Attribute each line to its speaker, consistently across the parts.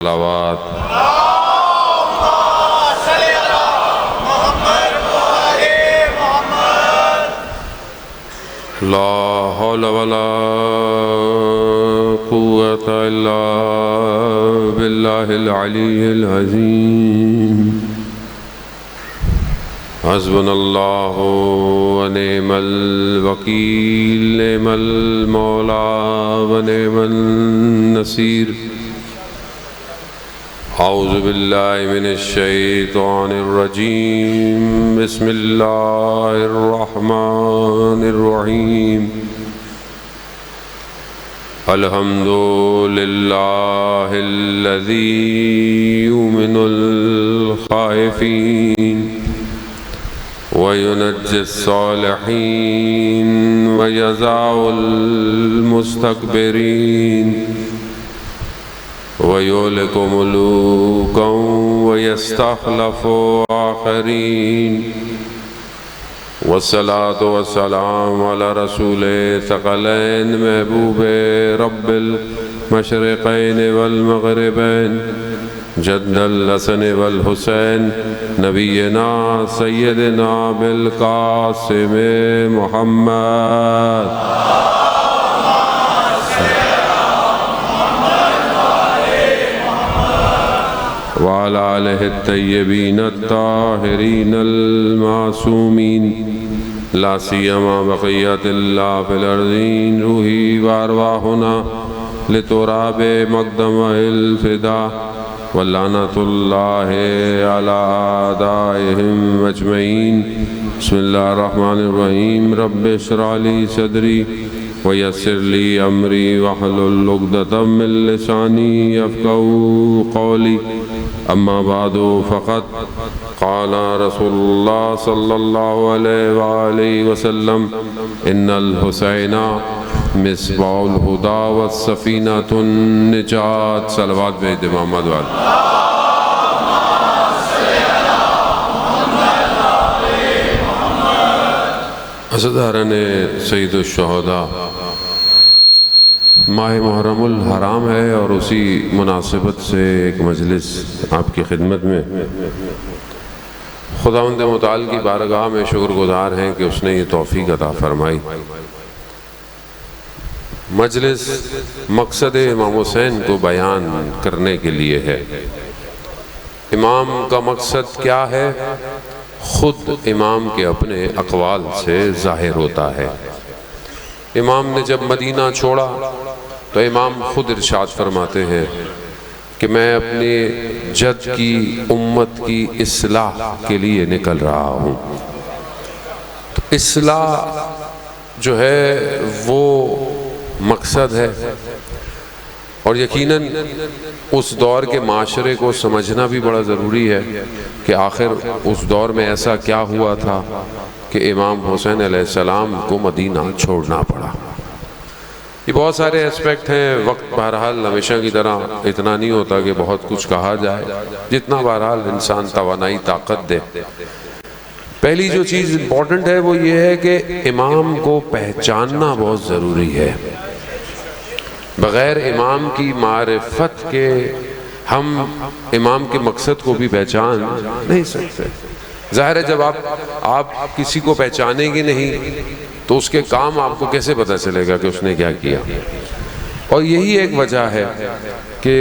Speaker 1: صلوات لا حول ولا قوة إلا بالله العلي العظيم حسبنا الله ونعم الوكيل نعم المولى ونعم النصير اعوذ باللہ من الشیطان الرجیم بسم اللہ الرحمن الرحیم الحمد للہ الذی یؤمن الخائفین وینجی الصالحین ویزع المستکبرین وَيُهْلِكُ مُلُوكًا وَيَسْتَخْلَفُ آخَرِينَ والصلاة والسلام على رسول ثقلين محبوب رب المشرقين والمغربين جد الحسن والحسين نبينا سيدنا بالقاسم محمد وعلى آلہ الطیبین الطاہرین المعصومین لا سیما بقیت اللہ فی الارضین روحی وارواحنا لتراب مقدم الفدا واللعنۃ اللہ علی اعدائہم اجمعین بسم اللہ الرحمن الرحیم رب اشرح لی صدری ویسر لی امری واحلل عقدۃ من لسانی یفقہوا قولی اما بعد فقط قال رسول اللہ صلی اللہ علیہ وآلہ وسلم ان الحسین مصباح الہدی والسفینۃ النجات صلوات بھیج دے محمد والے عزاداران سید الشہداء ماہ محرم الحرام ہے اور اسی مناسبت سے ایک مجلس آپ کی خدمت میں خداوند متعال کی بارگاہ میں شکر گزار ہیں کہ اس نے یہ توفیق عطا فرمائی۔ مجلس مقصد امام حسین کو بیان کرنے کے لیے ہے۔ امام کا مقصد کیا ہے؟ خود امام کے اپنے اقوال سے ظاہر ہوتا ہے۔ امام نے جب مدینہ چھوڑا تو امام خود ارشاد فرماتے ہیں کہ میں اپنے جد کی امت کی اصلاح کے لیے نکل رہا ہوں۔ تو اصلاح جو ہے وہ مقصد ہے اور یقیناً اس دور کے معاشرے کو سمجھنا بھی بڑا ضروری ہے کہ آخر اس دور میں ایسا کیا ہوا تھا کہ امام حسین علیہ السلام کو مدینہ چھوڑنا پڑا۔ یہ بہت سارے اسپیکٹ ہیں، وقت بہرحال ہمیشہ کی طرح اتنا نہیں ہوتا کہ بہت کچھ کہا جائے، جتنا بہرحال انسان توانائی طاقت دے۔ پہلی جو چیز امپورٹنٹ ہے وہ یہ ہے کہ امام کو پہچاننا بہت ضروری ہے۔ بغیر امام کی معرفت کے ہم امام کے مقصد کو بھی پہچان نہیں سکتے۔ ظاہر ہے جب آپ کسی کو پہچانیں گے نہیں تو اس کے کام آپ کو کیسے پتہ چلے گا کہ اس نے کیا کیا؟ اور یہی ایک وجہ ہے کہ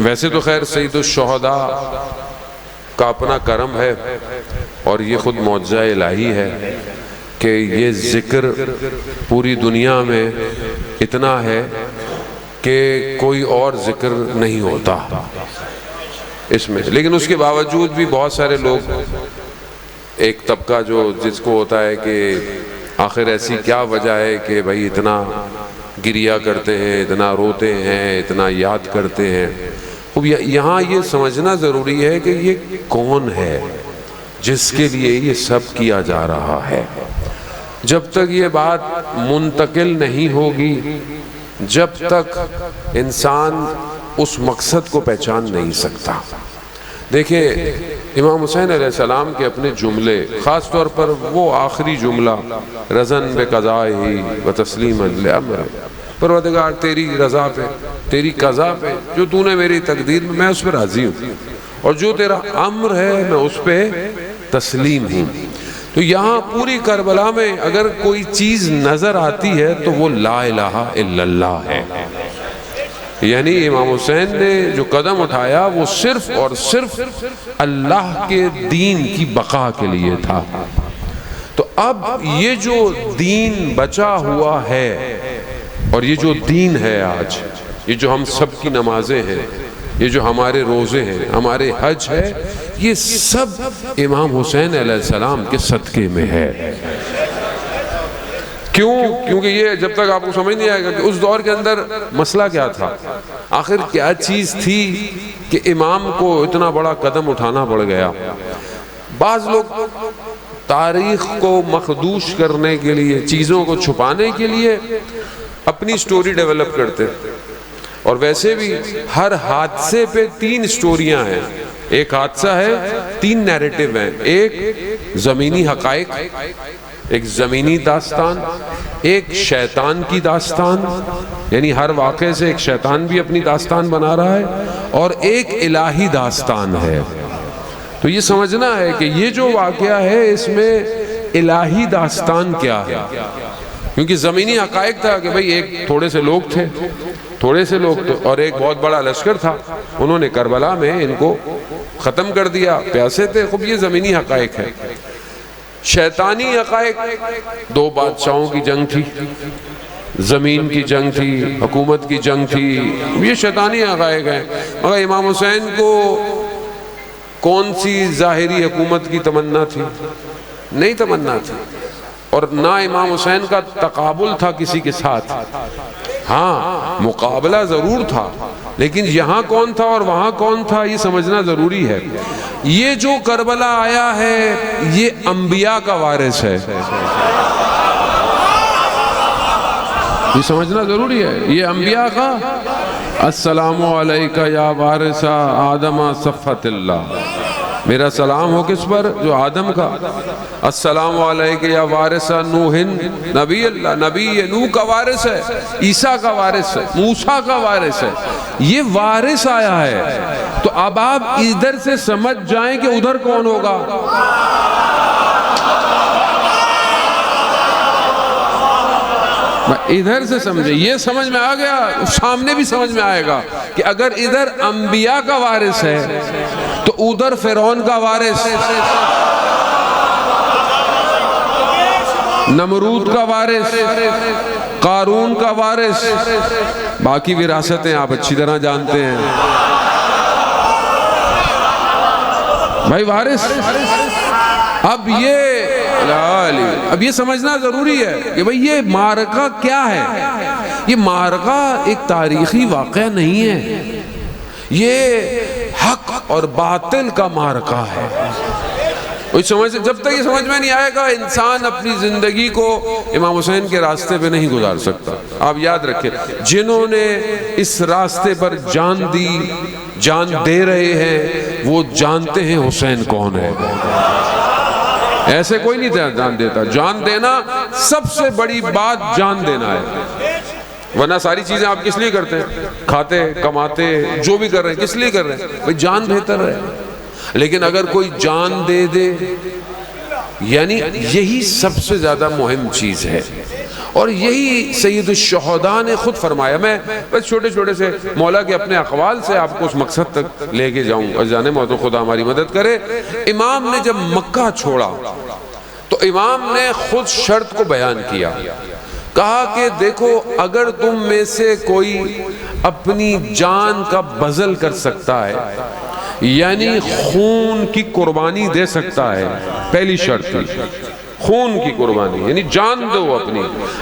Speaker 1: ویسے تو خیر سید الشہداء کا اپنا کرم ہے اور یہ خود معجزہ الہی ہے کہ یہ ذکر پوری دنیا میں اتنا ہے کہ کوئی اور ذکر نہیں ہوتا اس میں، لیکن اس کے باوجود بھی بہت سارے لوگ، ایک طبقہ جو جس کو ہوتا ہے کہ آخر ایسی کیا وجہ ہے کہ بھائی اتنا گریہ کرتے ہیں، اتنا روتے ہیں، اتنا یاد کرتے ہیں۔ یہاں یہ سمجھنا ضروری ہے کہ یہ کون ہے جس کے لیے یہ سب کیا جا رہا ہے۔ جب تک یہ بات منتقل نہیں ہوگی، جب تک انسان اس مقصد کو پہچان نہیں سکتا۔ دیکھیں امام حسین علیہ السلام کے اپنے جملے، خاص طور پر وہ آخری جملہ رضن بقضائہ و تسلیما لامرہ، پروردگار تیری رضا پہ، تیری قضا پہ، جو تو نے میری تقدیر میں اس پہ راضی ہوں، اور جو تیرا امر ہے میں اس پہ تسلیم ہوں۔ تو یہاں پوری کربلا میں اگر کوئی چیز نظر آتی ہے تو وہ لا الہ الا اللہ ہے، یعنی امام حسین نے جو قدم اٹھایا وہ صرف اور صرف اللہ کے دین کی بقا کے لیے تھا۔ تو اب یہ جو دین بچا ہوا ہے، اور یہ جو دین ہے آج، یہ جو ہم سب کی نمازیں ہیں، یہ جو ہمارے روزے ہیں، ہمارے حج ہے، یہ سب امام حسین علیہ السلام کے صدقے میں ہے۔ کیوں؟ کیونکہ یہ جب تک آپ کو سمجھ نہیں آئے گا کہ اس دور کے اندر مسئلہ کیا تھا، آخر کیا چیز تھی کہ امام کو اتنا بڑا قدم اٹھانا پڑ گیا۔ بعض لوگ تاریخ کو مخدوش کرنے کے لیے، چیزوں کو چھپانے کے لیے اپنی سٹوری ڈیولپ کرتے، اور ویسے بھی ہر حادثے پہ 3 سٹوریاں ہیں۔ ایک حادثہ ہے، 3 نیریٹو ہیں، ایک زمینی حقائق، ایک زمینی داستان، ایک شیطان کی داستان، یعنی ہر واقعے سے ایک شیطان بھی اپنی داستان بنا رہا ہے، اور ایک الہی داستان ہے۔ تو یہ سمجھنا ہے کہ یہ جو واقعہ ہے اس میں الہی داستان کیا ہے، کیونکہ زمینی حقائق تھا کہ بھئی ایک تھوڑے سے لوگ تھے اور ایک بہت بڑا لشکر تھا، انہوں نے کربلا میں ان کو ختم کر دیا، پیاسے تھے، خوب یہ زمینی حقائق ہے۔ شیطانی حقائق 2 بادشاہوں کی جنگ تھی، زمین کی جنگ تھی، حکومت کی جنگ تھی، یہ شیطانی حقائق ہیں۔ مگر امام حسین کو کون سی ظاہری حکومت کی تمنا تھی؟ نہیں تمنا تھی، اور نہ امام حسین کا تقابل تھا کسی کے ساتھ۔ ہاں مقابلہ ضرور تھا، لیکن یہاں کون تھا اور وہاں کون تھا یہ سمجھنا ضروری ہے۔ یہ جو کربلا آیا ہے یہ انبیاء کا وارث ہے، یہ سمجھنا ضروری ہے، یہ انبیاء کا۔ السلام علیکہ یا وارث آدم صفت اللہ، میرا سلام ہو کس پر؟ جو آدم کا۔ السلام علیکہ یا وارث نوح، نبی اللہ، نبی نوح کا وارث ہے، عیسیٰ کا وارث ہے، موسیٰ کا وارث ہے، یہ وارث آیا ہے۔ تو اب آپ ادھر سے سمجھ جائیں کہ ادھر کون ہوگا۔ ادھر سے سمجھے، یہ سمجھ میں آ گیا، سامنے بھی سمجھ میں آئے گا کہ اگر ادھر انبیاء کا وارث ہے تو ادھر فرعون کا وارث، نمرود کا وارث، قارون کا وارث، باقی وراثتیں آپ اچھی طرح جانتے ہیں بھائی، وارث۔ اب یہ سمجھنا ضروری ہے کہ بھئی یہ معرکہ کیا ہے۔ یہ معرکہ ایک تاریخی واقعہ نہیں ہے، یہ حق اور باطل کا معرکہ ہے۔ جب تک یہ سمجھ میں نہیں آئے گا انسان اپنی زندگی کو امام حسین کے راستے پہ نہیں گزار سکتا۔ آپ یاد رکھیں، جنہوں نے اس راستے پر جان دی، جان دے رہے ہیں، وہ جانتے ہیں حسین کون ہے۔ ایسے کوئی نہیں جان دیتا، جان دینا سب سے بڑی بات جان دینا ہے، ورنہ ساری چیزیں آپ کس لیے کرتے ہیں؟ کھاتے، کماتے، جو بھی کر رہے ہیں کس لیے کر رہے ہیں؟ بھئی جان بہتر ہے۔ لیکن اگر کوئی جان دے دے، یعنی یہی سب سے زیادہ مہم چیز ہے، اور یہی سید الشہداء نے خود فرمایا۔ میں بس چھوٹے چھوٹے سے مولا کے اپنے اقوال سے آپ کو اس مقصد تک لے کے جاؤں، عزیزان محترم خدا ہماری مدد کرے۔ امام نے جب مکہ چھوڑا تو امام نے خود شرط کو بیان کیا، کہا کہ دیکھو اگر تم میں سے کوئی اپنی جان کا بذل کر سکتا ہے، یعنی خون کی قربانی دے سکتا ہے، پہلی شرط تھی خون کی قربانی، یعنی جان دو،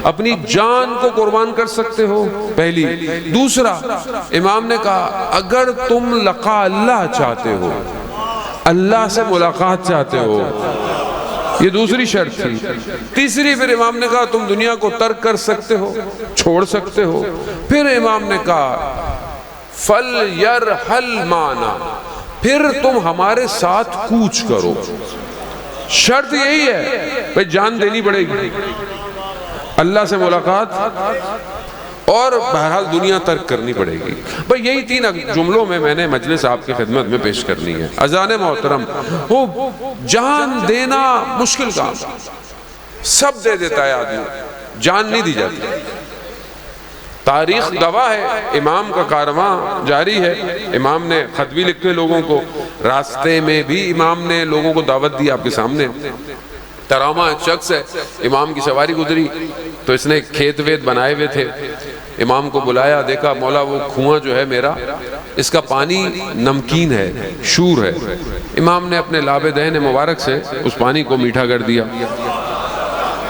Speaker 1: اپنی جان کو قربان کر سکتے ہو، پہلی۔ دوسرا امام نے کہا اگر تم لقاء اللہ چاہتے ہو، اللہ سے ملاقات چاہتے ہو، یہ دوسری شرط تھی۔ تیسری پھر امام نے کہا تم دنیا کو ترک کر سکتے ہو، چھوڑ سکتے ہو۔ پھر امام نے کہا فَلْيَرْحَلْ مَعْنَا، پھر تم ہمارے ساتھ کوچ کرو۔ شرط یہی ہے، بھئی جان دینی پڑے گی، اللہ سے ملاقات اور بہرحال دنیا ترک کرنی پڑے گی۔ بھئی یہی 3 جملوں میں نے مجلس آپ کی خدمت میں پیش کرنی ہے۔ اذان محترم، وہ جان دینا مشکل کام، سب دے دیتا ہے آدمی، جان نہیں دی جاتی۔ تاریخ گواہ ہے، امام کا کارواں جاری ہے، امام نے خط بھی لکھے لوگوں کو، راستے میں بھی امام نے لوگوں کو دعوت دی آپ کے سامنے۔ ترامہ ایک شخص ہے، امام کی سواری گزری تو اس نے کھیت ویت بنائے ہوئے تھے، امام کو بلایا، دیکھا مولا وہ کنواں جو ہے میرا، اس کا پانی نمکین ہے، شور ہے۔ امام نے اپنے لاب دہن مبارک سے اس پانی کو میٹھا کر دیا،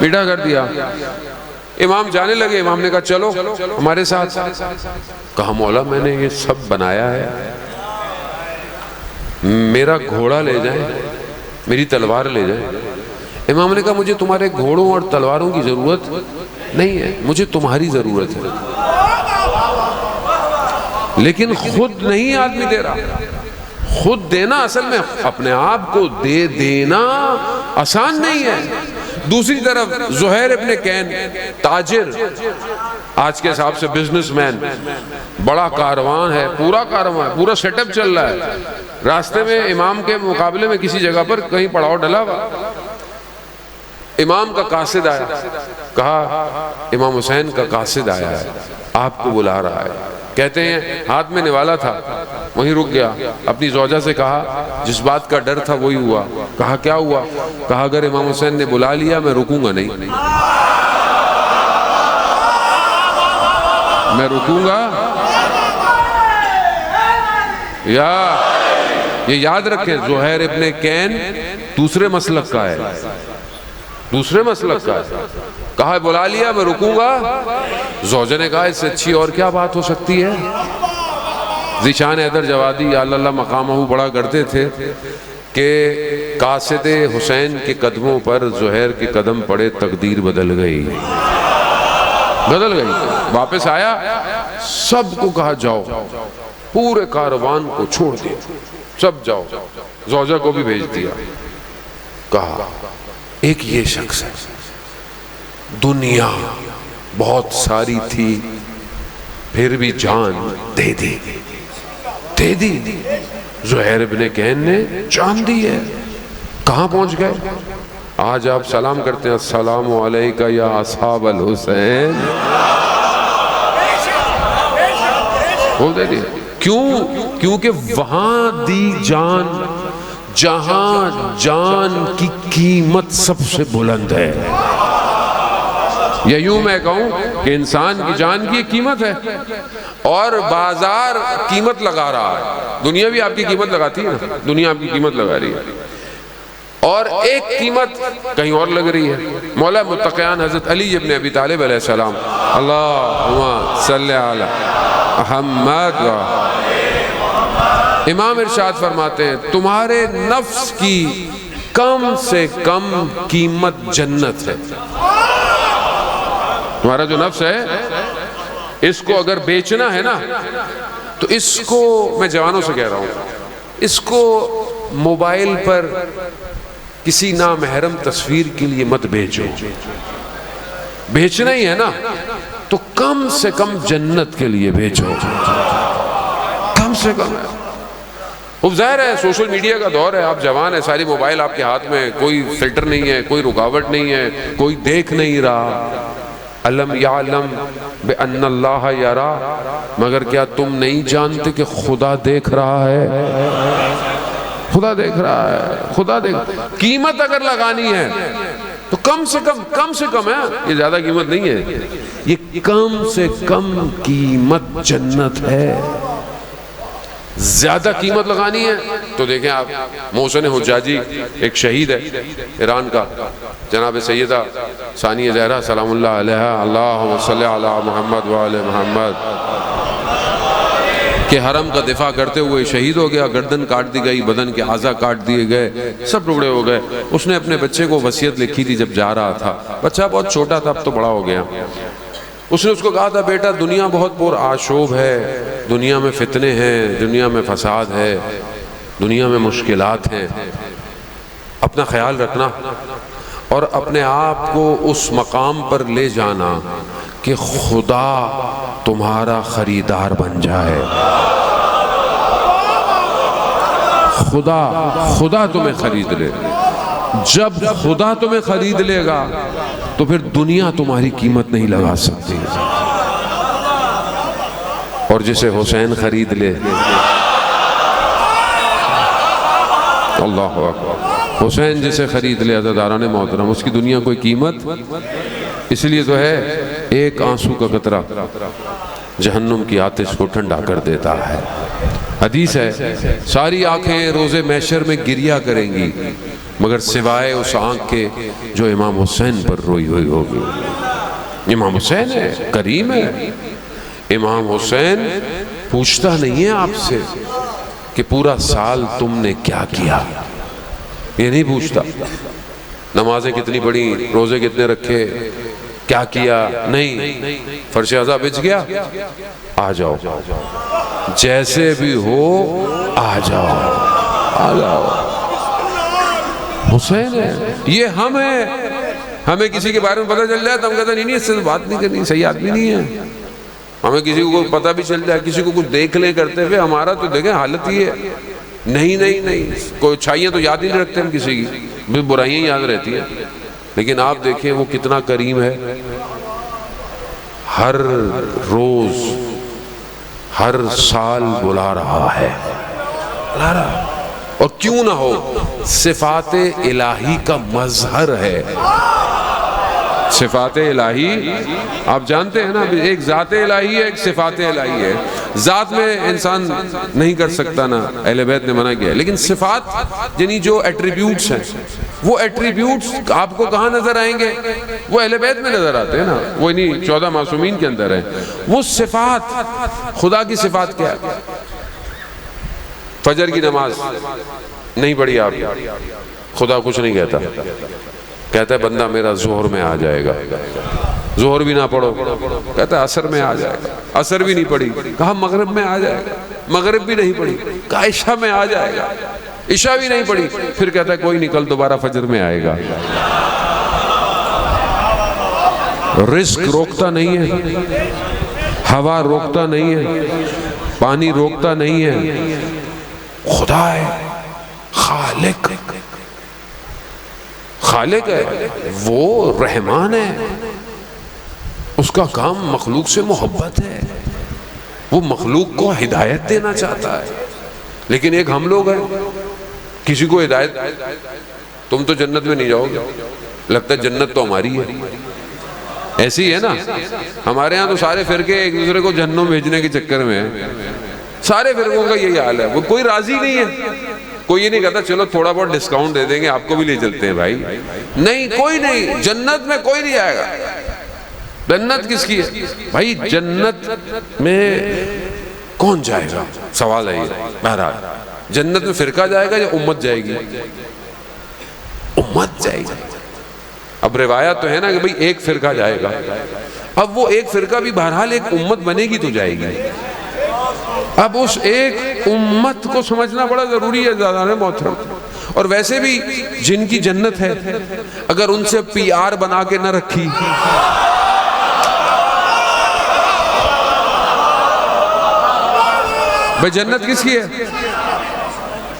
Speaker 1: میٹھا کر دیا۔ امام جانے لگے، امام نے کہا چلو ہمارے ساتھ۔ کہا مولا میں نے یہ سب بنایا ہے، میرا گھوڑا لے جائیں، میری تلوار لے جائیں۔ امام نے کہا مجھے تمہارے گھوڑوں اور تلواروں کی ضرورت نہیں ہے، مجھے تمہاری ضرورت ہے۔ لیکن خود نہیں آدمی دے رہا، خود دینا اصل میں اپنے آپ کو دے دینا آسان نہیں ہے۔ دوسری طرف زہیر ابن کین تاجر، آج کے حساب سے بزنس مین، بڑا کاروان ہے، پورا کاروان ہے، پورا سیٹ اپ چل رہا ہے۔ راستے میں امام کے مقابلے میں کسی جگہ پر کہیں پڑاؤ ڈلا ہوا، امام کا قاصد آیا، کہا امام حسین کا قاصد آیا ہے، آپ کو بلا رہا ہے۔ کہتے ہیں ہاتھ میں نوالا تھا، وہیں رک گیا، اپنی زوجہ سے کہا جس بات کا ڈر تھا وہی ہوا۔ کہا کیا ہوا؟ کہا اگر امام حسین نے بلا لیا میں رکوں گا نہیں، میں رکوں گا۔ یا یہ یاد رکھیں زہیر ابن کین دوسرے مسلک کا ہے، دوسرے مسلک کا ہے۔ کہا بلا لیا میں رکوں گا۔ زوجہ نے کہا اس سے اچھی اور کیا بات ہو سکتی ہے؟ ذیشان حیدر جوادی یا اللہ مقامہ پڑھا کرتے تھے کہ قاصد حسین کے قدموں پر زہیر کے قدم پڑے، تقدیر بدل گئی، بدل گئی۔ واپس آیا، سب کو کہا جاؤ، پورے کاروان کو چھوڑ دیا، سب جاؤ۔ زوجہ کو بھی بھیج دیا، کہا ایک یہ شخص ہے، دنیا بہت ساری تھی پھر بھی جان دے دی، دے دی۔ زہیر ابن کین نے جان دی ہے۔ کہاں پہنچ گئے؟ آج آپ سلام کرتے ہیں السلام علیکہ یا اصحاب الحسین، وہ دے دی۔ کیوں؟ کیونکہ وہاں دی جان جہاں جان کی قیمت سب سے بلند ہے۔ یا یوں میں کہوں کہ انسان کی جان کی ایک قیمت ہے اور بازار قیمت لگا رہا ہے، دنیا بھی آپ کی قیمت لگاتی ہے نا، دنیا آپ کی قیمت لگا رہی ہے، اور ایک قیمت کہیں اور لگ رہی ہے۔ مولا متقیان حضرت علی ابن ابی طالب علیہ السلام، اللہم صلی علی محمد، امام ارشاد فرماتے ہیں تمہارے نفس کی کم سے کم قیمت جنت ہے۔ تمہارا جو نفس ہے اس کو اگر بیچنا ہے نا تو اس کو، میں جوانوں سے کہہ رہا ہوں، اس کو موبائل پر کسی نامحرم تصویر کے لیے مت بیچو۔ بیچنا ہی ہے نا تو کم سے کم جنت کے لیے بیچو، کم سے کم۔ اب ظاہر ہے سوشل میڈیا کا دور ہے، آپ جوان ہیں، ساری موبائل آپ کے ہاتھ میں، کوئی فلٹر نہیں ہے، کوئی رکاوٹ نہیں ہے، کوئی دیکھ نہیں رہا۔ علم یعلم بأن اللہ یرا، مگر کیا تم نہیں جانتے کہ خدا دیکھ رہا ہے؟ خدا دیکھ رہا ہے، خدا دیکھ۔ قیمت اگر لگانی ہے تو کم سے کم ہے، یہ زیادہ قیمت نہیں ہے، یہ کم سے کم قیمت جنت ہے۔ زیادہ قیمت لگانی ہے تو دیکھیں آپ، محسن حجاجی ایک شہید ہے ایران کا، جناب سیدہ ثانیہ زہرا سلام اللہ علیہ، اللہم صلی علی محمد وآل محمد، کہ حرم کا دفاع کرتے ہوئے شہید ہو گیا، گردن کاٹ دی گئی، بدن کے اعضاء کاٹ دیے گئے، سب ٹکڑے ہو گئے۔ اس نے اپنے بچے کو وصیت لکھی تھی جب جا رہا تھا، بچہ بہت چھوٹا تھا، اب تو بڑا ہو گیا۔ اس نے اس کو کہا تھا بیٹا دنیا بہت پر آشوب ہے، دنیا میں فتنے ہیں، دنیا میں فساد ہے، دنیا میں مشکلات ہیں، اپنا خیال رکھنا، اور اپنے آپ کو اس مقام پر لے جانا کہ خدا تمہارا خریدار بن جائے. خدا تمہیں خرید لے. جب خدا تمہیں خرید لے گا تو پھر دنیا تمہاری قیمت نہیں لگا سکتی. اور جسے حسین خرید لے، اللہ اکبر، حسین جسے خرید لے عزیزان محترم، اس کی دنیا کوئی قیمت. اس لیے تو ہے ایک آنسو کا قطرہ جہنم کی آتش کو ٹھنڈا کر دیتا ہے. حدیث ہے ساری آنکھیں روز محشر میں گریہ کریں گی مگر سوائے اس آنکھ کے جو امام حسین پر روئی ہوئی ہوگی. امام حسین ہے، کریم ہے. امام حسین پوچھتا نہیں ہے آپ سے کہ پورا سال تم نے کیا کیا، یہ نہیں پوچھتا. نمازیں کتنی پڑھی، روزے کتنے رکھے، کیا کیا، نہیں. فرش ازا بچ گیا، آ جاؤ، جیسے بھی ہو آ جاؤ. حسین ہے. یہ ہم ہیں، ہمیں کسی کے بارے میں پتہ چل جائے تو ہم کہتے ہیں نہیں اس سے بات نہیں کرنی، صحیح آدمی نہیں ہے. ہمیں کسی کو پتہ بھی چل جائے، کسی کو کچھ دیکھ لیں کرتے ہوئے، ہمارا تو دیکھیں حالت یہ ہے. نہیں کوئی اچھائیاں تو یاد ہی نہیں رکھتے ہم کسی کی، برائیاں یاد رہتی ہیں. لیکن آپ دیکھیں وہ کتنا کریم ہے. ہر روز ہر سال بلا رہا ہے. اور کیوں نہ ہو، صفات الہی کا مظہر ہے. صفات الہی آپ جانتے ہیں نا، ایک ذات الہی ہے، ایک صفات الہی ہے. ذات میں انسان نہیں کر سکتا نا، اہل بیت نے منع کیا ہے. لیکن صفات یعنی جو ایٹریبیوٹس ہیں، وہ ایٹریبیوٹس آپ کو کہاں نظر آئیں گے؟ وہ اہل بیت میں نظر آتے ہیں نا، وہ انہی 14 معصومین کے اندر ہیں. وہ صفات، خدا کی صفات کیا ہے؟ فجر کی نماز نہیں پڑھی آپ، خدا کچھ نہیں کہتا. کہتا ہے بندہ میرا ظہر میں آ جائے گا. ظہر بھی نہ پڑھو، کہتا ہے عصر میں آ جائے گا. عصر بھی نہیں پڑھی، کہا مغرب میں آ جائے گا. مغرب بھی نہیں پڑھی، کہا عشاء میں آ جائے گا. عشاء بھی نہیں پڑھی، پھر کہتا ہے کوئی نہیں کل دوبارہ فجر میں آئے گا. رزق روکتا نہیں ہے، ہوا روکتا نہیں ہے، پانی روکتا نہیں ہے. خدا ہے، خالق ہے، وہ رحمان ہے. اس کا کام مخلوق سے محبت ہے. وہ مخلوق کو ہدایت دینا چاہتا ہے. لیکن ایک ہم لوگ ہیں، کسی کو ہدایت، تم تو جنت میں نہیں جاؤ گے، لگتا ہے جنت تو ہماری ہے. ایسی ہے نا، ہمارے ہاں تو سارے فرقے ایک دوسرے کو جہنم بھیجنے کے چکر میں ہیں. سارے فرقوں کا یہی حال ہے. وہ کوئی راضی نہیں ہے. کوئی یہ نہیں کہتا چلو تھوڑا بہت ڈسکاؤنٹ دے دیں گے آپ کو بھی لے چلتے ہیں بھائی. نہیں، کوئی نہیں. جنت میں کوئی نہیں آئے گا. جنت کس کی ہے بھائی؟ جنت میں کون جائے گا؟ سوال ہے یہ. بہرحال جنت میں فرقہ جائے گا یا امت جائے گی؟ امت جائے گی. اب روایت تو ہے نا کہ بھئی ایک فرقہ جائے گا. اب وہ ایک فرقہ بھی بہرحال ایک امت بنے گی تو جائے گی. اب اس ایک امت کو سمجھنا بڑا ضروری ہے عزیزان محترم. اور ویسے بھی جن کی جنت ہے، اگر ان سے پی آر بنا کے نہ رکھی، بھئی جنت کس کی ہے؟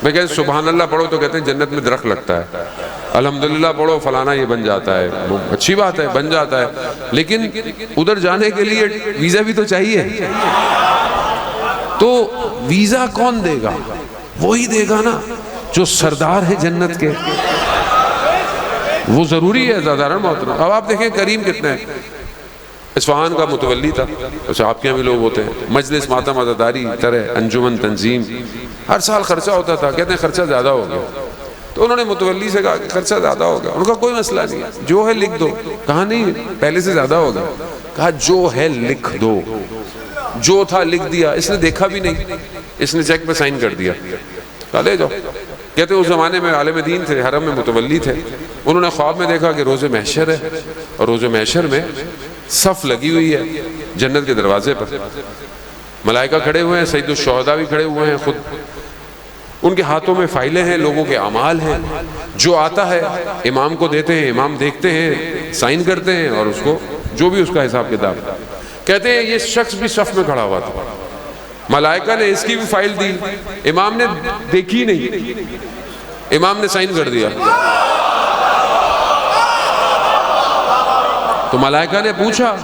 Speaker 1: میں کہتے سبحان اللہ پڑھو تو کہتے ہیں جنت میں درخت لگتا ہے، الحمدللہ پڑھو فلانا یہ بن جاتا ہے. اچھی بات ہے، بن جاتا ہے. لیکن ادھر جانے کے لیے ویزا بھی تو چاہیے. تو ویزا کون دے گا؟ وہی دے گا نا جو سردار ہے جنت کے. وہ ضروری ہے زیادہ محترم. اب آپ دیکھیں کریم کتنا ہے. اصفہان کا متولی تھا، اچھا آپ کے یہاں بھی لوگ ہوتے ہیں، مجلس ماتم عزاداری طرح انجمن تنظیم، ہر سال خرچہ ہوتا تھا. کہتے ہیں خرچہ زیادہ ہو گیا. تو انہوں نے متولی سے کہا کہ خرچہ زیادہ ہو گیا. ان کا کوئی مسئلہ نہیں ہے، جو ہے لکھ دو. کہا نہیں پہلے سے زیادہ ہو گیا. کہا جو ہے لکھ دو. جو تھا لکھ دیا. اس نے دیکھا بھی نہیں، اس نے چیک پہ سائن کر دیا. کہا لے جاؤ. کہتے ہیں اس زمانے میں عالم دین تھے، حرم میں متولی تھے. انہوں نے خواب میں دیکھا کہ روز محشر ہے، اور روز محشر میں صف لگی ہوئی ہے جنت کے دروازے پر. ملائکہ کھڑے ہوئے ہیں، سید الشہداء بھی کھڑے ہوئے ہیں خود. ان کے ہاتھوں میں فائلیں ہیں، لوگوں کے اعمال ہیں، جو آتا ہے امام کو دیتے ہیں، امام دیکھتے ہیں، سائن کرتے ہیں، اور اس کو جو بھی اس کا حساب کتاب، کہتے ہیں یہ شخص بھی صف میں کھڑا ہوا تھا، ملائکہ نے اس کی بھی فائل دی، امام نے دیکھی نہیں، امام نے سائن کر دیا۔ تو ملائکہ نے پوچھا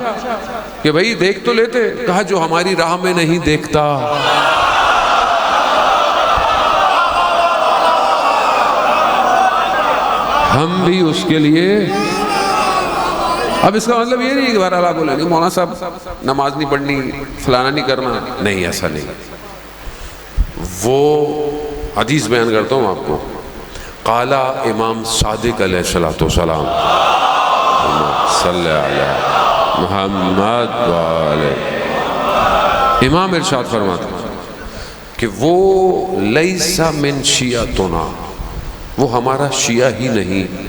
Speaker 1: کہ بھائی دیکھ تو لیتے، کہا جو ہماری راہ میں نہیں دیکھتا ہم بھی اس کے لیے۔ اب اس کا مطلب یہ نہیں کہ بہرحال آپ بولیں گے مولانا صاحب نماز نہیں پڑھنی، فلانا نہیں کرنا، نہیں، ایسا نہیں۔ وہ حدیث بیان کرتا ہوں آپ کو، قالا امام صادق علیہ السلام صلی علی محمد وعلی، امام ارشاد فرماتے کہ وہ لیس من شیعتنا، وہ ہمارا شیعہ ہی نہیں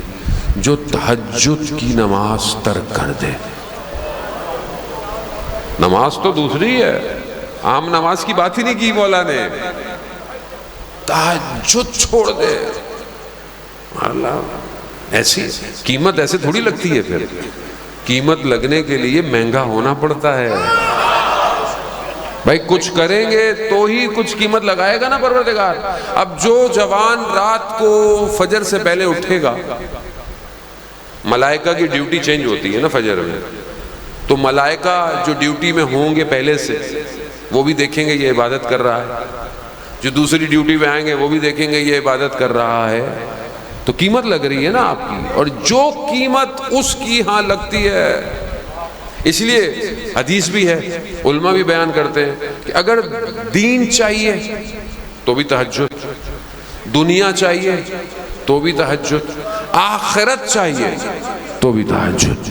Speaker 1: جو تہجد کی نماز ترک کر دے۔ نماز تو دوسری ہے، عام نماز کی بات ہی نہیں کی مولا نے، تہجد چھوڑ دے۔ اللہ ایسی قیمت ایسے تھوڑی لگتی ہے، پھر قیمت لگنے کے لیے مہنگا ہونا پڑتا ہے بھائی، کچھ کریں گے تو ہی کچھ قیمت لگائے گا نا پروردگار۔ اب جو جوان رات کو فجر سے پہلے اٹھے گا، ملائکہ کی ڈیوٹی چینج ہوتی ہے نا فجر میں، تو ملائکہ جو ڈیوٹی میں ہوں گے پہلے سے وہ بھی دیکھیں گے یہ عبادت کر رہا ہے، جو دوسری ڈیوٹی پہ آئیں گے وہ بھی دیکھیں گے یہ عبادت کر رہا ہے، تو قیمت لگ رہی ہے نا آپ کی، اور جو قیمت اس کی ہاں لگتی ہے۔ اس لیے حدیث بھی ہے، علماء بھی بیان کرتے ہیں کہ اگر دین چاہیے تو بھی تہجد، دنیا چاہیے تو بھی تہجد، آخرت چاہیے تو بھی تہجد۔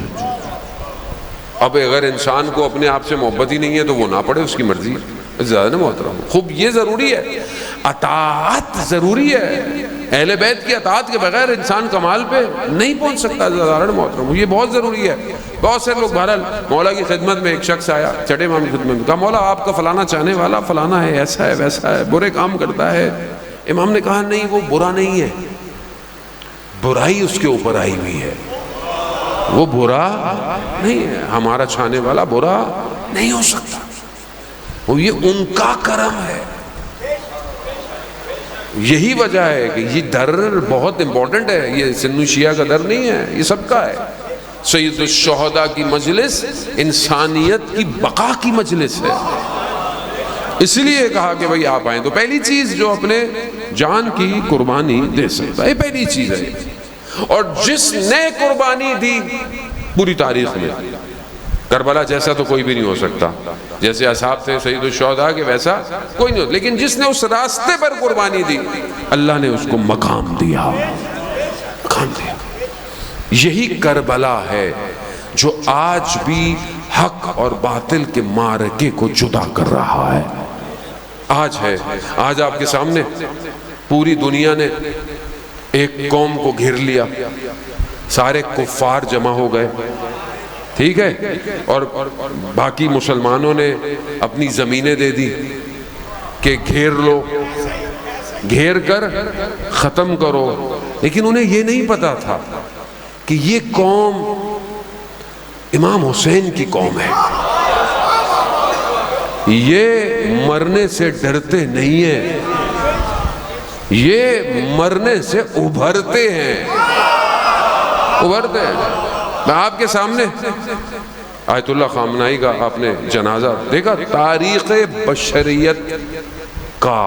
Speaker 1: اب اگر انسان کو اپنے آپ سے محبت ہی نہیں ہے تو وہ نہ پڑھے، اس کی مرضی ہے، زیادہ نہ محترم۔ خوب یہ ضروری ہے، اطاعت ضروری ہے، اہل بیت کی اطاعت کے بغیر انسان کمال پہ نہیں پہنچ سکتا، زیادہ محترم، یہ بہت ضروری ہے۔ بہت سے لوگ بہرحال مولا کی خدمت میں، ایک شخص آیا چٹے امام کی خدمت میں، کہا مولا آپ کا فلانا چاہنے والا فلانا ہے، ایسا ہے ویسا ہے، برے کام کرتا ہے۔ امام نے کہا نہیں، وہ برا نہیں ہے، برائی اس کے اوپر آئی ہوئی ہے، وہ برا نہیں ہے، ہمارا چاہنے والا برا نہیں ہو سکتا، وہ یہ ان کا کرم ہے۔ یہی وجہ ہے کہ یہ در بہت امپورٹنٹ ہے، یہ سنی شیعہ کا در نہیں ہے، یہ سب کا ہے۔ سید الشہداء کی مجلس انسانیت کی بقا کی مجلس ہے، اس لیے کہا کہ بھئی آپ آئیں تو پہلی چیز جو اپنے جان کی قربانی دے سکتا ہے، پہلی چیز ہے، اور جس نے قربانی دی پوری تاریخ میں کربلا جیسا تو کوئی بھی نہیں ہو سکتا، جیسے اصحاب تھے سید الشہداء کے ویسا کوئی نہیں ہو، لیکن جس نے اس راستے پر قربانی دی اللہ نے اس کو مقام دیا، مقام دیا۔ یہی کربلا ہے جو آج بھی حق اور باطل کے معرکے کو جدا کر رہا ہے، آج ہے۔ آج آپ کے سامنے پوری دنیا نے ایک قوم کو گھیر لیا، سارے کفار جمع ہو گئے، ٹھیک ہے، اور باقی مسلمانوں نے اپنی زمینیں دے دی کہ گھیر لو، گھیر کر ختم کرو، لیکن انہیں یہ نہیں پتا تھا کہ یہ قوم امام حسین کی قوم ہے، یہ مرنے سے ڈرتے نہیں ہیں، یہ مرنے سے ابھرتے ہیں، ابھرتے ہیں۔ میں آپ کے سامنے آیت اللہ خامنائی کا آپ نے جنازہ دیکھا، تاریخ بشریت کا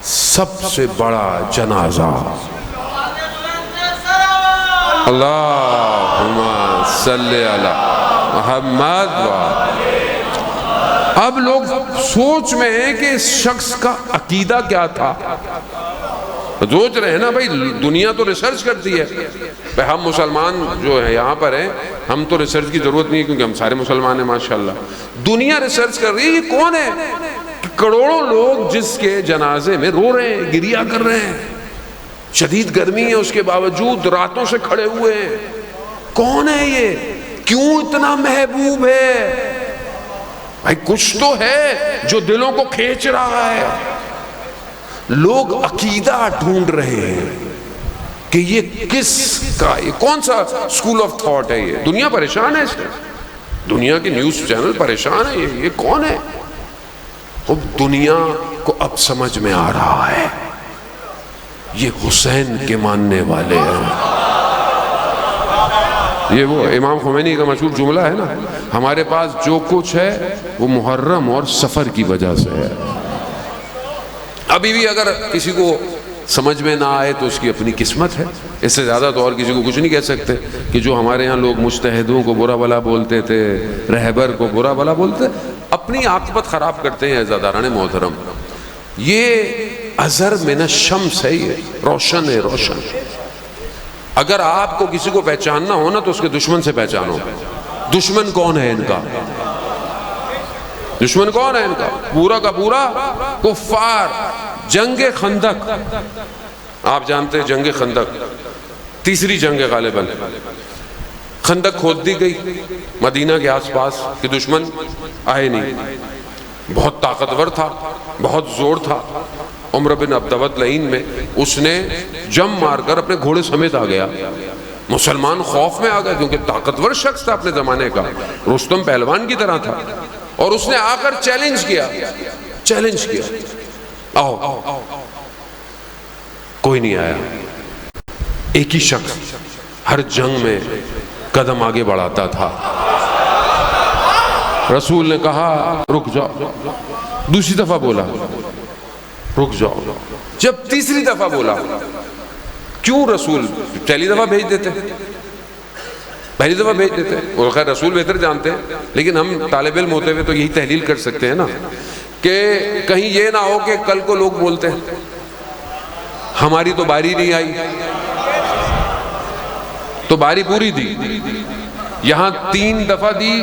Speaker 1: سب سے بڑا جنازہ، اللہم صلی علی محمد۔ اب لوگ سوچ میں ہیں کہ اس شخص کا عقیدہ کیا تھا، سوچ رہے ہیں نا بھائی، دنیا تو ریسرچ کرتی ہے، بھائی ہم مسلمان جو ہے یہاں پر ہیں، ہم تو ریسرچ کی ضرورت نہیں ہے کیونکہ ہم سارے مسلمان ہیں ماشاءاللہ، دنیا ریسرچ کر رہی ہے یہ کون ہے، کروڑوں لوگ جس کے جنازے میں رو رہے ہیں، گریہ کر رہے ہیں، شدید گرمی ہے اس کے باوجود راتوں سے کھڑے ہوئے ہیں، کون ہے یہ، کیوں اتنا محبوب ہے؟ بھائی کچھ تو ہے جو دلوں کو کھینچ رہا ہے، لوگ عقیدہ ڈھونڈ رہے ہیں کہ یہ کس کا، یہ کون سا اسکول آف تھاٹ ہے، یہ دنیا پریشان ہے اس میں، دنیا کے نیوز چینل پریشان ہے، یہ کون ہے؟ اب دنیا کو اب سمجھ میں آ رہا ہے یہ حسین کے ماننے والے ہیں۔ یہ وہ امام خمینی کا مشہور جملہ ہے نا، ہمارے پاس جو کچھ ہے وہ محرم اور سفر کی وجہ سے ہے۔ ابھی بھی اگر کسی کو سمجھ میں نہ آئے تو اس کی اپنی قسمت ہے، اس سے زیادہ تو اور کسی کو کچھ نہیں کہہ سکتے کہ جو ہمارے ہاں لوگ مجتہدوں کو برا بھلا بولتے تھے، رہبر کو برا بھلا بولتے، اپنی عاقبت خراب کرتے ہیں عزاداران محترم۔ یہ ازہر من الشمس ہے، یہ روشن ہے، روشن۔ اگر آپ کو کسی کو پہچاننا ہو نا تو اس کے دشمن سے پہچانو۔ دشمن کون ہے ان کا؟ دشمن کون ہے ان کا؟ پورا کا پورا کفار۔ جنگ خندق، آپ جانتے ہیں جنگ خندق تیسری جنگ غالباً، خندق کھود دی گئی مدینہ کے آس پاس کہ دشمن آئے نہیں، بہت طاقتور تھا، بہت زور تھا۔ عمر بن عبدود لعین میں اس نے جم مار کر اپنے گھوڑے سمیت آ گیا۔ مسلمان خوف میں آ گئے کیونکہ طاقتور شخص تھا اپنے زمانے کا، رستم پہلوان کی طرح تھا، اور اس نے آ کر چیلنج کیا، آؤ۔ کوئی نہیں آیا۔ ایک ہی شخص ہر جنگ میں قدم آگے بڑھاتا تھا۔ رسول نے کہا رک جاؤ، دوسری دفعہ بولا رک جاؤ، جب تیسری دفعہ بولا، کیوں رسول پہلی دفعہ بھیج دیتے، پہلی دفعہ بھیج دیتے، اور خیر رسول بہتر جانتے ہیں، لیکن ہم طالب علم ہوتے ہوئے تو یہی تحلیل کر سکتے ہیں نا کہ کہیں یہ نہ ہو کہ کل کو لوگ بولتے ہیں ہماری تو باری نہیں آئی، تو باری پوری دی، یہاں 3 دفعہ دی،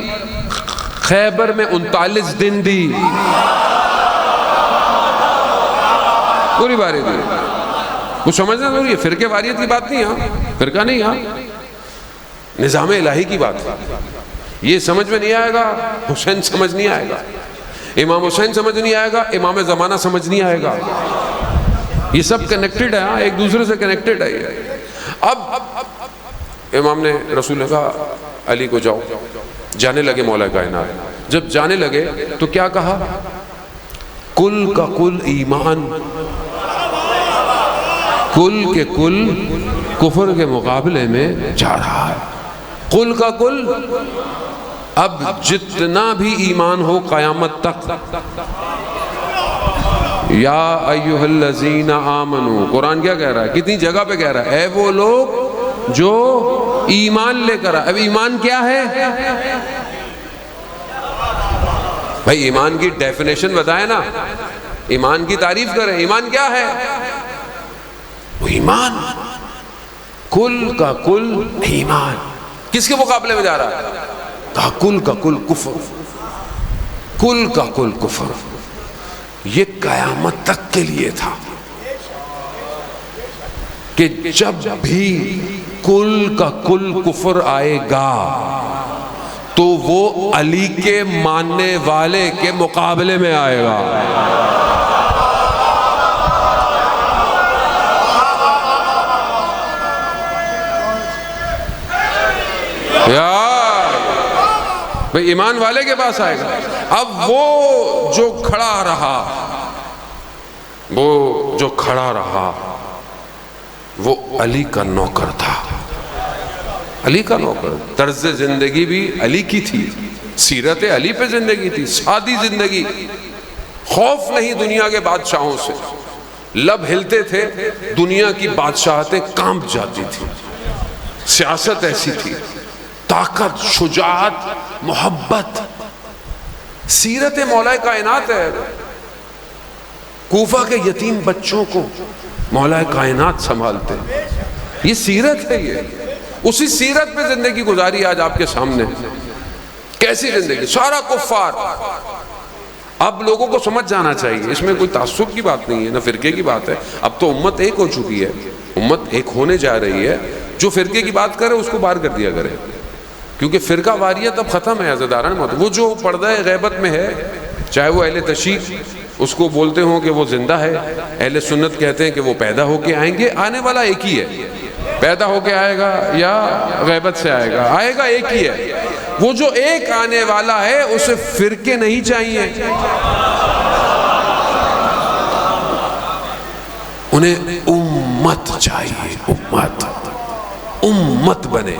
Speaker 1: خیبر میں 39 دن دی، پوری باری دی۔ وہ سمجھنا ضروری ہے، فرقے واریت کی بات نہیں، ہاں فرقہ نہیں، ہاں نظام الہی کی بات ہے۔ یہ سمجھ میں نہیں آئے گا، حسین سمجھ نہیں آئے گا، امام حسین سمجھ نہیں آئے گا، امام زمانہ سمجھ نہیں آئے گا۔ یہ سب کنیکٹڈ ہے، ہاں ایک دوسرے سے کنیکٹڈ ہے۔ یہ اب امام نے رسول نے کہا علی کو جاؤ، جانے لگے مولا کائنات۔ جب جانے لگے تو کیا کہا؟ کل کا کل ایمان، کل کے کل کفر کے مقابلے میں جا رہا ہے، کل کا کل۔ اب جتنا بھی ایمان ہو قیامت تک، یا ایھا الذین آمنو، قرآن کیا کہہ رہا ہے، کتنی جگہ پہ کہہ رہا ہے، اے وہ لوگ جو ایمان لے کر آئے۔ اب ایمان کیا ہے بھائی؟ ایمان کی ڈیفینیشن بتائیں نا، ایمان کی تعریف کریں، ایمان کیا ہے؟ وہ ایمان کل کا کل ایمان کس کے مقابلے میں جا رہا ہے؟ کہا کل کا کل کفر، کل کا کل کفر۔ یہ قیامت تک کے لیے تھا کہ جب بھی کل کا کل کفر آئے گا تو وہ علی کے ماننے والے کے مقابلے میں آئے گا۔ یار بھئی ایمان والے کے پاس آئے گا۔ اب وہ جو کھڑا رہا وہ علی کا نوکر تھا، علی کا نوکر۔ طرز زندگی بھی علی کی تھی، سیرت علی پہ زندگی تھی، سادی زندگی، خوف نہیں دنیا کے بادشاہوں سے، لب ہلتے تھے دنیا کی بادشاہتیں کانپ جاتی تھی، سیاست ایسی تھی، طاقت، شجاعت، محبت، سیرت مولا کائنات ہے۔ کوفہ کے یتیم بچوں کو مولا کائنات سنبھالتے، یہ سیرت ہے، یہ اسی سیرت پہ زندگی گزاری آج آپ کے سامنے۔ کیسی زندگی؟ سارا کفار۔ اب لوگوں کو سمجھ جانا چاہیے، اس میں کوئی تعصب کی بات نہیں ہے، نہ فرقے کی بات ہے، اب تو امت ایک ہو چکی ہے، امت ایک ہونے جا رہی ہے، جو فرقے کی بات کرے اس کو باہر کر دیا کرے، کیونکہ فرقہ واریت اب ختم ہے عزیزان۔ وہ جو پردہ غیبت میں ہے، چاہے وہ اہل تشیع اس کو بولتے ہوں کہ وہ زندہ ہے، اہل سنت کہتے ہیں کہ وہ پیدا ہو کے آئیں گے، آنے والا ایک ہی ہے، پیدا ہو کے آئے گا یا غیبت سے آئے گا، آئے گا ایک ہی ہے۔ وہ جو ایک آنے والا ہے اسے فرقے نہیں چاہیے، انہیں امت چاہیے، امت بنے۔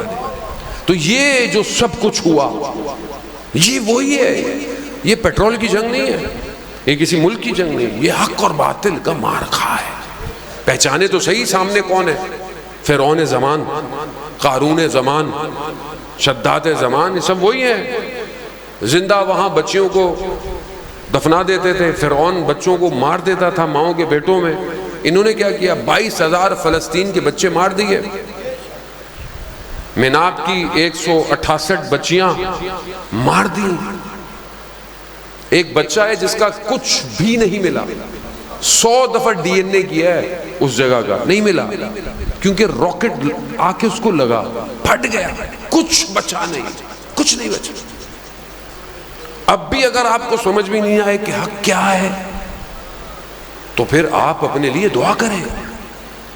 Speaker 1: تو یہ جو سب کچھ ہوا یہ وہی ہے، یہ پیٹرول کی جنگ نہیں ہے، یہ کسی ملک کی جنگ نہیں، یہ حق اور باطل کا معرکہ ہے۔ پہچانے تو صحیح سامنے کون ہے، فرعون زمان، قارون زمان، شداد زمان، یہ سب وہی ہیں۔ زندہ وہاں بچیوں کو دفنا دیتے تھے، فرعون بچوں کو مار دیتا تھا ماؤں کے پیٹوں میں۔ انہوں نے کیا کیا، 22,000 فلسطین کے بچے مار دیے۔ میناب کی 168 بچیاں مار دی۔ ایک بچہ ہے جس کا کچھ بھی نہیں ملا، 100 دفعہ ڈی این اے کیا ہے اس جگہ کا، نہیں ملا، کیونکہ راکٹ آ کے اس کو لگا، پھٹ گیا، کچھ بچا نہیں، کچھ نہیں بچا۔ اب بھی اگر آپ کو سمجھ بھی نہیں آئے کہ حق کیا ہے تو پھر آپ اپنے لیے دعا کریں،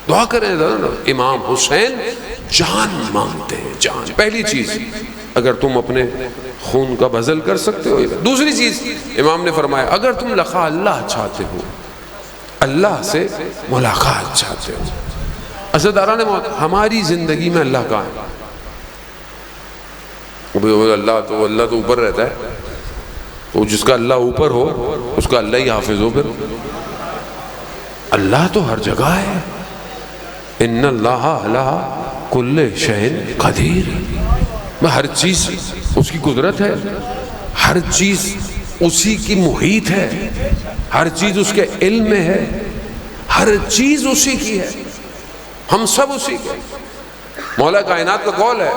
Speaker 1: دعا کریں۔ امام حسین جان مانگتے ہیں، جان۔ پہلی چیز اگر تم اپنے خون کا بذل کر سکتے ہو۔ دوسری چیز امام نے فرمایا اگر تم لقاء اللہ چاہتے ہو، اللہ سے ملاقات چاہتے ہو۔ عزاداران موت، ہماری زندگی میں اللہ کہاں ہے؟ اللہ تو اوپر رہتا ہے، تو جس کا اللہ اوپر ہو اس کا اللہ ہی حافظ ہو۔ پھر اللہ تو ہر جگہ ہے، ان اللہ علی کل شیء قدیر، ہر چیز اس کی قدرت ہے، ہر چیز اسی کی محیط ہے، ہر چیز اس کے علم میں ہے، ہر چیز اسی کی ہے، ہم سب اسی کے۔ مولا کائنات کا قول ہے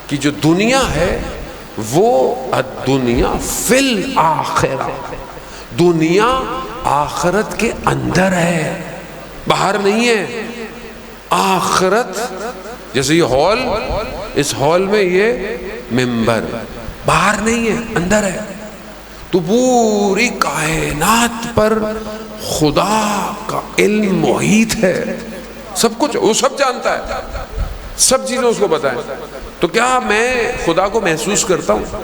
Speaker 1: کہ جو دنیا ہے وہ الدنیا فی الآخرہ، دنیا آخرت کے اندر ہے، باہر نہیں ہے۔ آخرت جیسے یہ ہال، اس ہال میں یہ ممبر، باہر نہیں ہے، اندر ہے۔ تو پوری کائنات پر خدا کا علم محیط ہے، سب کچھ وہ سب جانتا ہے، سب چیزیں اس کو پتہ ہے۔ تو کیا میں خدا کو محسوس کرتا ہوں؟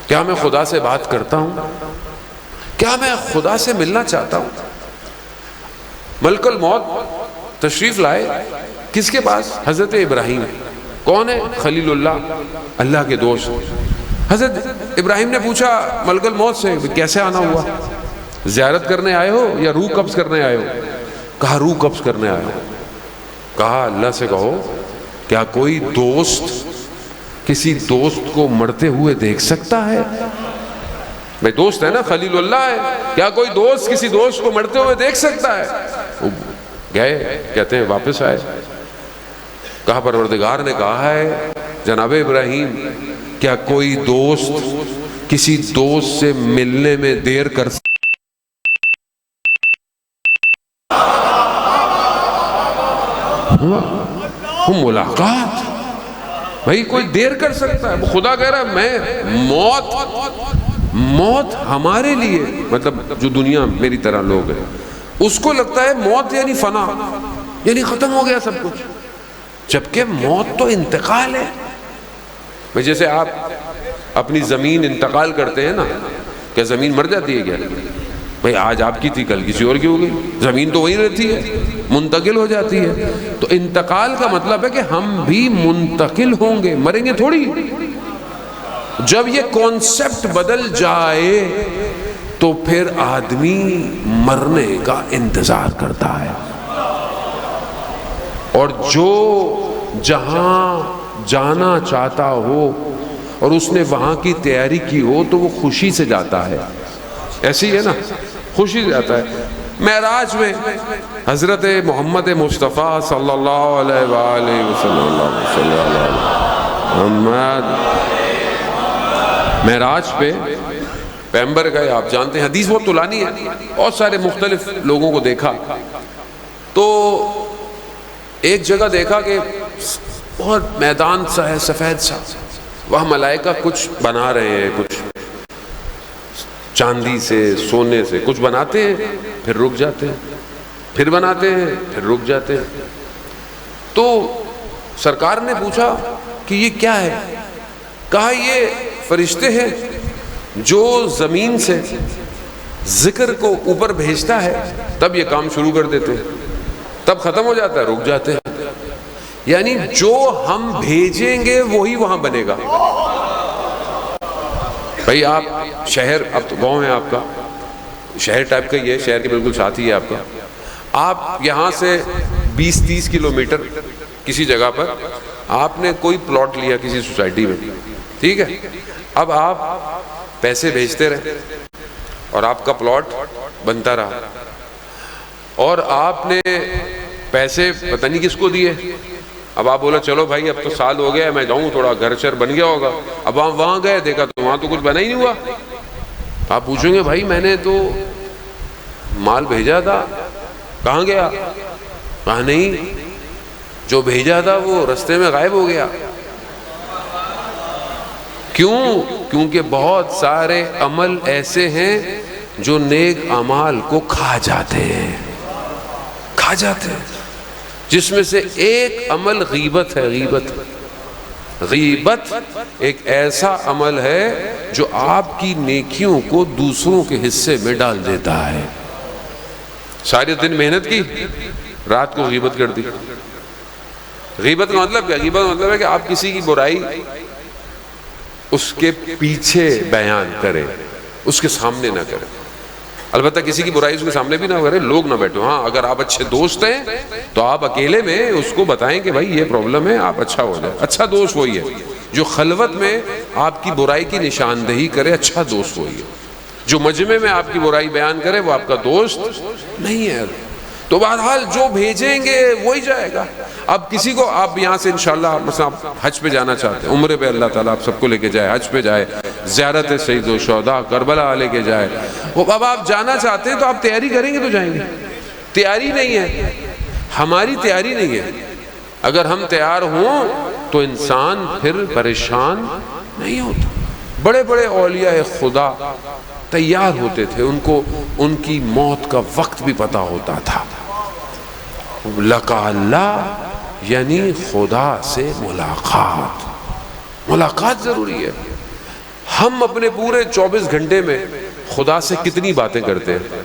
Speaker 1: کیا میں خدا سے بات کرتا ہوں؟ کیا میں خدا سے ملنا چاہتا ہوں؟ ملک الموت تشریف لائے کس کے پاس؟ حضرت ابراہیم۔ کون ہے؟ خلیل اللہ، اللہ کے دوست۔ حضرت ابراہیم نے پوچھا ملک الموت سے کیسے آنا ہوا، زیارت کرنے آئے ہو یا روح قبض کرنے آئے ہو؟ کہا روح قبض کرنے آئے ہو۔ کہا اللہ سے کہو کیا کوئی دوست کسی دوست کو مرتے ہوئے دیکھ سکتا ہے؟ بھائی دوست ہے نا، خلیل اللہ ہے، کیا کوئی دوست کسی دوست کو مرتے ہوئے دیکھ سکتا ہے؟ وہ گئے، کہتے ہیں واپس آئے، کہا پروردگار نے کہا ہے جناب ابراہیم کیا کوئی دوست کسی دوست سے ملنے میں دیر کر سکتا؟ ملاقات بھائی کوئی دیر کر سکتا ہے؟ خدا کہہ رہا ہے میں موت ہمارے لیے، مطلب جو دنیا میری طرح لوگ ہیں اس کو لگتا ہے موت یعنی فنا، یعنی ختم ہو گیا سب کچھ، جبکہ موت تو انتقال ہے۔ بھائی جیسے آپ اپنی زمین انتقال کرتے ہیں نا، کیا زمین مر جاتی ہے کیا؟ بھئی آج آپ کی تھی کل کسی اور کی ہو گئی، زمین تو وہی رہتی ہے، منتقل ہو جاتی ہے۔ تو انتقال کا مطلب ہے کہ ہم بھی منتقل ہوں گے، مریں گے تھوڑی۔ جب یہ کانسیپٹ بدل جائے تو پھر آدمی مرنے کا انتظار کرتا ہے، اور جو جہاں جانا چاہتا ہو اور اس نے وہاں کی تیاری کی ہو تو وہ خوشی سے جاتا ہے، ایسی ہے نا، خوشی سے جاتا ہے۔ معراج میں حضرت محمد مصطفیٰ صلی اللہ علیہ وآلہ وسلم معراج پہ پیغمبر گئے، آپ جانتے ہیں حدیث بہت طولانی ہے، بہت سارے مختلف لوگوں کو دیکھا، تو ایک جگہ دیکھا کہ بہت میدان سا ہے سفید سا، وہاں ملائکہ کچھ بنا رہے ہیں، کچھ چاندی سے، سونے سے کچھ بناتے ہیں، پھر رک جاتے ہیں، پھر بناتے ہیں، پھر رک جاتے ہیں۔ تو سرکار نے پوچھا کہ یہ کیا ہے؟ کہا یہ فرشتے ہیں جو زمین سے ذکر کو اوپر بھیجتا ہے، تب یہ کام شروع کر دیتے ہیں، تب ختم ہو جاتا ہے، رک جاتے ہیں۔ یعنی جو ہم بھیجیں گے وہی وہاں بنے گا۔ بھائی آپ شہر، اب تو گاؤں ہے آپ کا، شہر ٹائپ کا ہی ہے، شہر کے بالکل ساتھ ہی ہے آپ کا، آپ یہاں سے 20-30 کلومیٹر کسی جگہ پر آپ نے کوئی پلاٹ لیا کسی سوسائٹی میں، ٹھیک ہے، اب آپ پیسے بھیجتے رہے اور آپ کا پلاٹ بنتا رہا، اور آپ نے پیسے پتہ نہیں کس کو دیے، اب آپ بولا چلو بھائی اب تو سال ہو گیا میں جاؤں، تھوڑا گھر شر بن گیا ہوگا، اب آپ وہاں گئے دیکھا تو وہاں تو کچھ بنا ہی نہیں ہوا۔ آپ پوچھیں گے بھائی میں نے تو مال بھیجا تھا، کہاں گیا؟ کہا نہیں، جو بھیجا تھا وہ رستے میں غائب ہو گیا۔ کیوں؟ کیونکہ بہت سارے عمل ایسے ہیں جو نیک اعمال کو کھا جاتے ہیں، کھا جاتے ہیں، جس میں سے ایک عمل غیبت ہے۔ غیبت ایک ایسا عمل ہے جو آپ کی نیکیوں کو دوسروں کے حصے میں ڈال دیتا ہے۔ سارے دن محنت کی، رات کو غیبت کر دی۔ غیبت کا مطلب کیا؟ غیبت کا مطلب ہے کہ آپ کسی کی برائی اس کے پیچھے بیان کریں، اس کے سامنے نہ کریں۔ البتہ کسی کی برائی اس کے سامنے بھی نہ کریں، لوگ نہ بیٹھو۔ ہاں اگر آپ اچھے دوست ہیں تو آپ اکیلے میں اس کو بتائیں کہ بھائی یہ پرابلم ہے، آپ اچھا ہو جائے۔ اچھا دوست وہی ہے جو خلوت میں آپ کی برائی کی نشاندہی کرے، اچھا دوست وہی ہے۔ جو مجمع میں آپ کی برائی بیان کرے وہ آپ کا دوست نہیں ہے۔ تو بہرحال جو بھیجیں گے وہی جائے گا۔ اب کسی کو آپ یہاں سے انشاءاللہ مثلا حج پہ جانا چاہتے ہیں، عمرے پہ اللہ تعالیٰ آپ سب کو لے کے جائے، حج پہ جائے، زیارت سید الشہداء کربلا لے کے جائے، وہ اب آپ جانا چاہتے ہیں تو آپ تیاری کریں گے تو جائیں گے۔ تیاری نہیں ہے، ہماری تیاری نہیں ہے۔ اگر ہم تیار ہوں تو انسان پھر پریشان نہیں ہوتا۔ بڑے بڑے اولیاء خدا تیار ہوتے تھے، ان کو ان کی موت کا وقت بھی پتہ ہوتا تھا۔ لقاء اللہ یعنی خدا سے ملاقات، ملاقات ضروری ہے۔ ہم اپنے پورے 24 گھنٹے میں خدا سے کتنی باتیں کرتے ہیں؟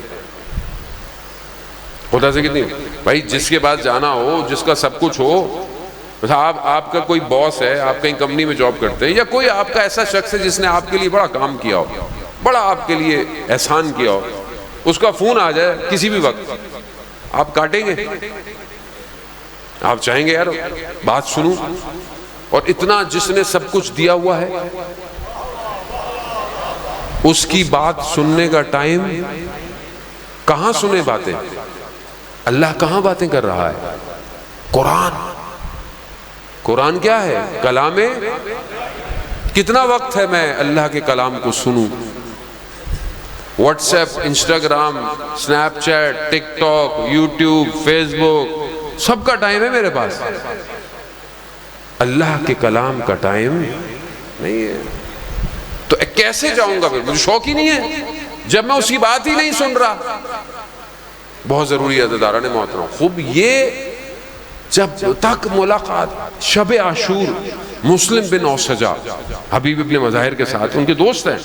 Speaker 1: خدا سے کتنی؟ بھائی جس کے پاس جانا ہو، جس کا سب کچھ ہو، آپ کا کوئی باس ہے، آپ کہیں کمپنی میں جاب کرتے ہیں، یا کوئی آپ کا ایسا شخص ہے جس نے آپ کے لیے بڑا کام کیا ہو، بڑا آپ کے لیے احسان کیا ہو، اس کا فون آ جائے کسی بھی وقت، آپ کاٹیں گے؟ آپ چاہیں گے یار بات سنوں؟ اور اتنا جس نے سب کچھ دیا ہوا ہے، اس کی بات سننے کا ٹائم کہاں سنے باتیں؟ اللہ کہاں باتیں کر رہا ہے؟ قرآن کیا ہے؟ کلام۔ کتنا وقت ہے میں اللہ کے کلام کو سنوں؟ WhatsApp, Instagram, Snapchat, TikTok, YouTube, Facebook, سب کا ٹائم ہے میرے پاس، اللہ کے کلام کا ٹائم نہیں ہے۔ تو کیسے جاؤں گا پھر؟ مجھے شوق ہی نہیں ہے جب میں اس کی بات ہی نہیں سن رہا۔ بہت ضروری ہے عزیزان محترم، خوب یہ جب تک ملاقات شب عاشور مسلم بن اوسجا حبیب ابن مظاہر کے ساتھ، ان کے دوست ہیں،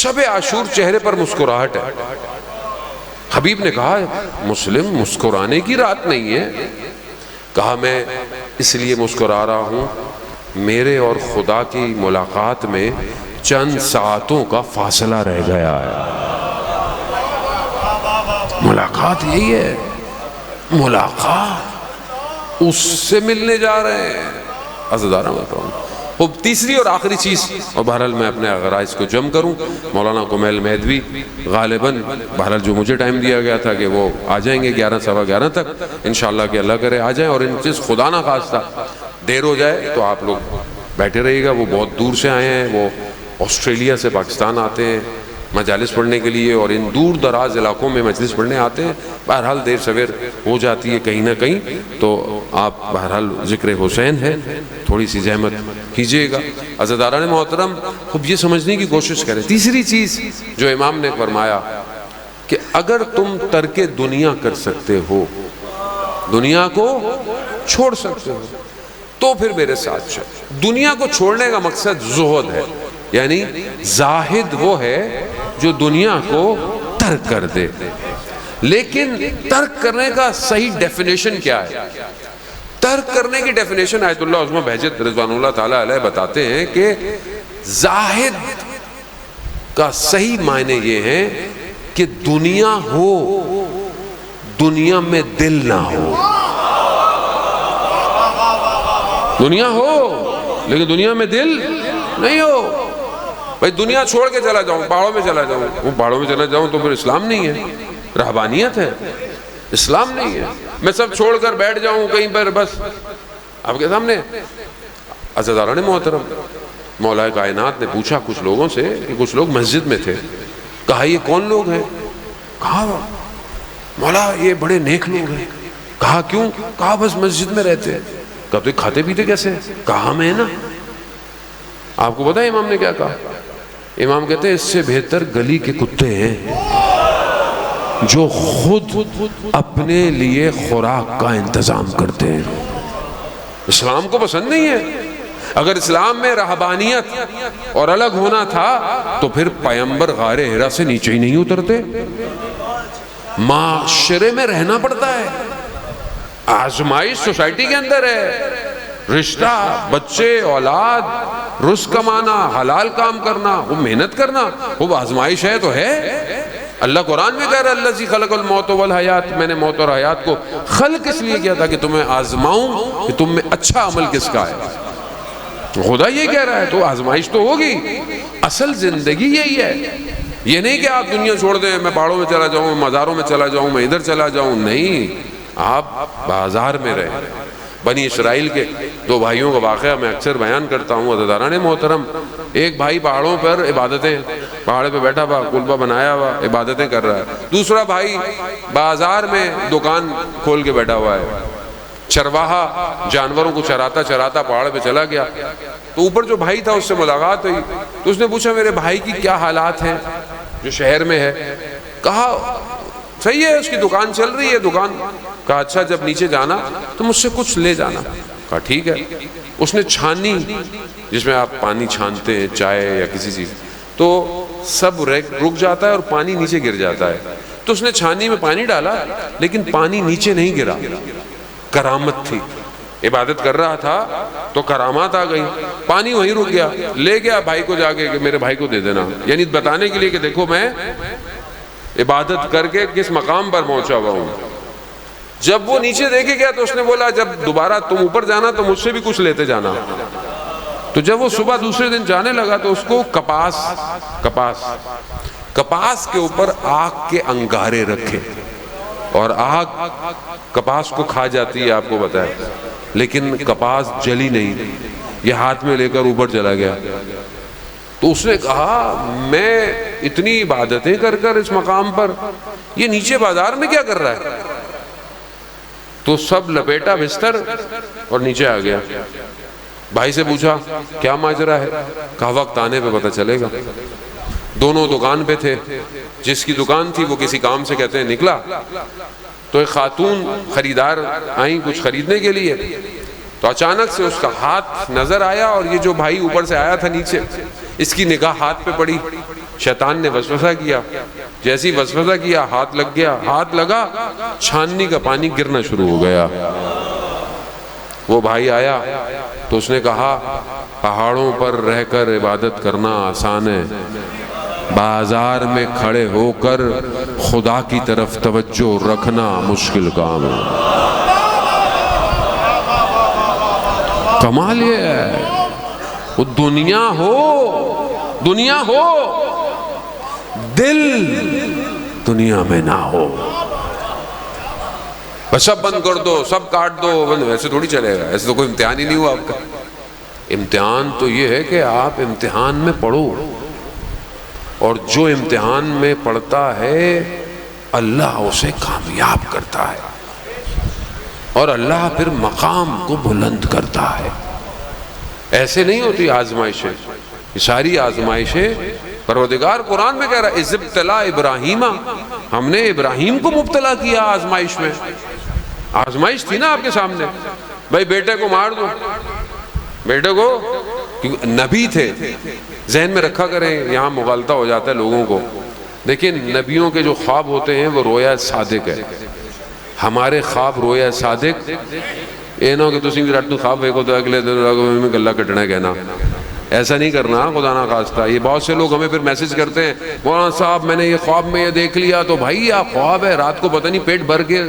Speaker 1: شب عاشور چہرے پر مسکراہٹ ہے۔ حبیب نے کہا مسلم مسکرانے کی رات نہیں ہے؟ کہا میں اس لیے مسکرا رہا ہوں، میرے اور خدا کی ملاقات میں چند ساعتوں کا فاصلہ رہ گیا ہے۔ ملاقات یہی ہے، ملاقات اس سے ملنے جا رہے ہیں۔ عزیزان محترم، وہ تیسری اور آخری چیز، اور بہرحال میں اپنے غرائز کو جم کروں، مولانا کمیل مہدوی غالباً بہرحال جو مجھے ٹائم دیا گیا تھا کہ وہ آ جائیں گے 11 سوا 11 تک، انشاءاللہ کہ اللہ کرے آ جائیں، اور ان چیز خدا نہ خواستہ دیر ہو جائے تو آپ لوگ بیٹھے رہیے گا۔ وہ بہت دور سے آئے ہیں، وہ آسٹریلیا سے پاکستان آتے ہیں، مجالس پڑھنے کے لیے اور ان دور دراز علاقوں میں مجلس پڑھنے آتے ہیں. بہرحال دیر سویر ہو جاتی ہے کہیں نہ کہیں, تو آپ بہرحال ذکر حسین ہے, تھوڑی سی زحمت کیجئے گا. عزیزان محترم, خوب یہ سمجھنے کی کوشش کریں. تیسری چیز جو امام نے فرمایا کہ اگر تم ترک دنیا کر سکتے ہو, دنیا کو چھوڑ سکتے ہو, تو پھر میرے ساتھ چلو. دنیا کو چھوڑنے کا مقصد زہد ہے, یعنی زاہد وہ ہے جو دنیا کو ترک کر دے. لیکن ترک کرنے کا صحیح ڈیفینیشن کیا ہے؟ ترک کرنے کی ڈیفینیشن آیت اللہ عظمہ بہجت رضوان اللہ تعالیٰ علیہ بتاتے ہیں کہ زاہد کا صحیح معنی یہ ہے کہ دنیا ہو, دنیا میں دل نہ ہو. دنیا ہو لیکن دنیا میں دل نہیں ہو. بھائی دنیا چھوڑ کے چلا جاؤں, پہاڑوں میں چلا جاؤں, وہ پہاڑوں میں چلا جاؤں تو پھر اسلام نہیں ہے, رہبانیت ہے, اسلام نہیں ہے. میں سب چھوڑ کر بیٹھ جاؤں کہیں پر بس آپ کے سامنے. عزیزان محترم, مولا کائنات نے پوچھا کچھ لوگوں سے کہ کچھ لوگ مسجد میں تھے, کہا یہ کون لوگ ہیں؟ کہا مولا یہ بڑے نیک لوگ ہیں. کہا کیوں؟ کہا بس مسجد میں رہتے ہیں. کہا تو کھاتے پیتے کیسے؟ کہا ہم ہیں نا. آپ کو پتا ہے امام نے کیا کہا؟ امام کہتے ہیں اس سے بہتر گلی کے کتے ہیں جو خود اپنے لیے خوراک کا انتظام کرتے ہیں. اسلام کو پسند نہیں ہے. اگر اسلام میں رہبانیت اور الگ ہونا تھا تو پھر پیغمبر غار حرا سے نیچے ہی نہیں اترتے. معاشرے میں رہنا پڑتا ہے, آزمائش سوسائٹی کے اندر ہے. رشتہ, بچے, اولاد, رزق کمانا, حلال کام کرنا, وہ محنت کرنا, وہ آزمائش ہے تو ہے. اللہ قرآن میں کہہ رہا ہے الذی خلق الموت والحیات, میں نے موت اور حیات کو خلق اس لیے کیا تھا کہ تمہیں آزماؤں کہ تم میں اچھا عمل کس کا ہے. خدا یہ کہہ رہا ہے تو آزمائش تو ہوگی. اصل زندگی یہی ہے. یہ نہیں کہ آپ دنیا چھوڑ دیں, میں پہاڑوں میں چلا جاؤں, مزاروں میں چلا جاؤں, میں ادھر چلا جاؤں. نہیں, آپ بازار میں رہیں. بنی اسرائیل کے دو بھائیوں کا واقعہ میں اکثر بیان کرتا ہوں. عزیزان محترم, ایک بھائی پہاڑوں پر عبادتیں, پہاڑ پہ بیٹھا ہوا, کلبہ بنایا ہوا, عبادتیں کر رہا ہے. دوسرا بھائی بازار میں دکان کھول کے بیٹھا ہوا ہے. چرواہا جانوروں کو چراتا چراتا پہاڑ پہ چلا گیا. تو اوپر جو بھائی تھا اس سے ملاقات ہوئی, تو اس نے پوچھا میرے بھائی کی کیا حالات ہیں جو شہر میں ہے؟ کہا صحیح ہے, اس کی دکان چل رہی ہے. دکان. کہا اچھا جب نیچے جانا تو مجھ سے کچھ لے جانا. کہا ٹھیک ہے. اس نے چھانی, جس میں آپ پانی چھانتے ہیں چائے یا کسی چیز, تو سب رک جاتا ہے اور پانی نیچے گر جاتا ہے. تو اس نے چھانی میں پانی ڈالا لیکن پانی نیچے نہیں گرا. کرامت تھی, عبادت کر رہا تھا تو کرامات آ گئی. پانی وہیں رک گیا. لے گیا بھائی کو جا کے کہ میرے بھائی کو دے دینا, یعنی بتانے کے لیے کہ دیکھو میں عبادت کر کے کس مقام پر پہنچا ہوا ہوں. جب وہ نیچے دیکھے گیا تو اس نے بولا جب دوبارہ تم اوپر جانا تو مجھ سے بھی کچھ لیتے جانا. تو جب وہ صبح دوسرے دن جانے لگا تو اس کو کپاس کے اوپر آگ کے انگارے رکھے, اور آگ کپاس کو کھا جاتی ہے آپ کو پتا ہے, لیکن کپاس جلی نہیں. یہ ہاتھ میں لے کر اوپر چلا گیا. تو اس نے کہا میں اتنی عبادتیں کر کر اس مقام پر, یہ نیچے بازار میں کیا کر رہا ہے؟ تو سب لپیٹا بستر اور نیچے آ گیا. بھائی سے پوچھا کیا ماجرا ہے؟ کہا وقت آنے پہ پتہ چلے گا. دونوں دکان پہ تھے. جس کی دکان تھی وہ کسی کام سے کہتے ہیں نکلا, تو ایک خاتون خریدار آئیں کچھ خریدنے کے لیے. تو اچانک سے اس کا ہاتھ نظر آیا, اور یہ جو بھائی اوپر سے آیا تھا نیچے, اس کی نگاہ ہاتھ پہ پڑی. شیطان نے وسوسہ کیا, جیسی وسوسہ کیا ہاتھ لگ گیا. ہاتھ لگا, چھاننی کا پانی گرنا شروع ہو گیا. وہ بھائی آیا تو اس نے کہا پہاڑوں پر رہ کر عبادت کرنا آسان ہے, بازار میں کھڑے ہو کر خدا کی طرف توجہ رکھنا مشکل کام ہے. کمال یہ ہے وہ دنیا ہو دل دنیا میں نہ ہو. بس سب بند کر دو, سب کاٹ دو, ویسے تھوڑی چلے گا. ایسے تو کوئی امتحان ہی نہیں ہوا آپ کا. امتحان تو یہ ہے کہ آپ امتحان میں پڑھو اور جو امتحان میں پڑھتا ہے اللہ اسے کامیاب کرتا ہے اور اللہ پھر مقام کو بلند کرتا ہے۔ ایسے نہیں ہوتی آزمائشیں، یہ ساری آزمائشیں پروردگار قرآن میں کہہ رہا ہے اذ ابتلا ابراہیم، ہم نے ابراہیم کو مبتلا کیا آزمائش میں۔ آزمائش تھی نا آپ کے سامنے، بھائی بیٹے کو مار دو، بیٹے کو، نبی تھے، ذہن میں رکھا کریں، یہاں مغالطہ ہو جاتا ہے لوگوں کو۔ لیکن نبیوں کے جو خواب ہوتے ہیں وہ رویا صادق ہے، ہمارے خواب رویا صادق یہ نہ ہو کہ تسی بھی رات نو خواب ویکھو تو اگلے دن میں گلا کٹنا کہنا، ایسا نہیں کرنا خدا نہ خواستہ۔ یہ بہت سے لوگ ہمیں پھر میسج کرتے ہیں مولانا صاحب میں نے یہ خواب میں یہ دیکھ لیا، تو بھائی یہ خواب ہے، رات کو پتہ نہیں پیٹ بھر کے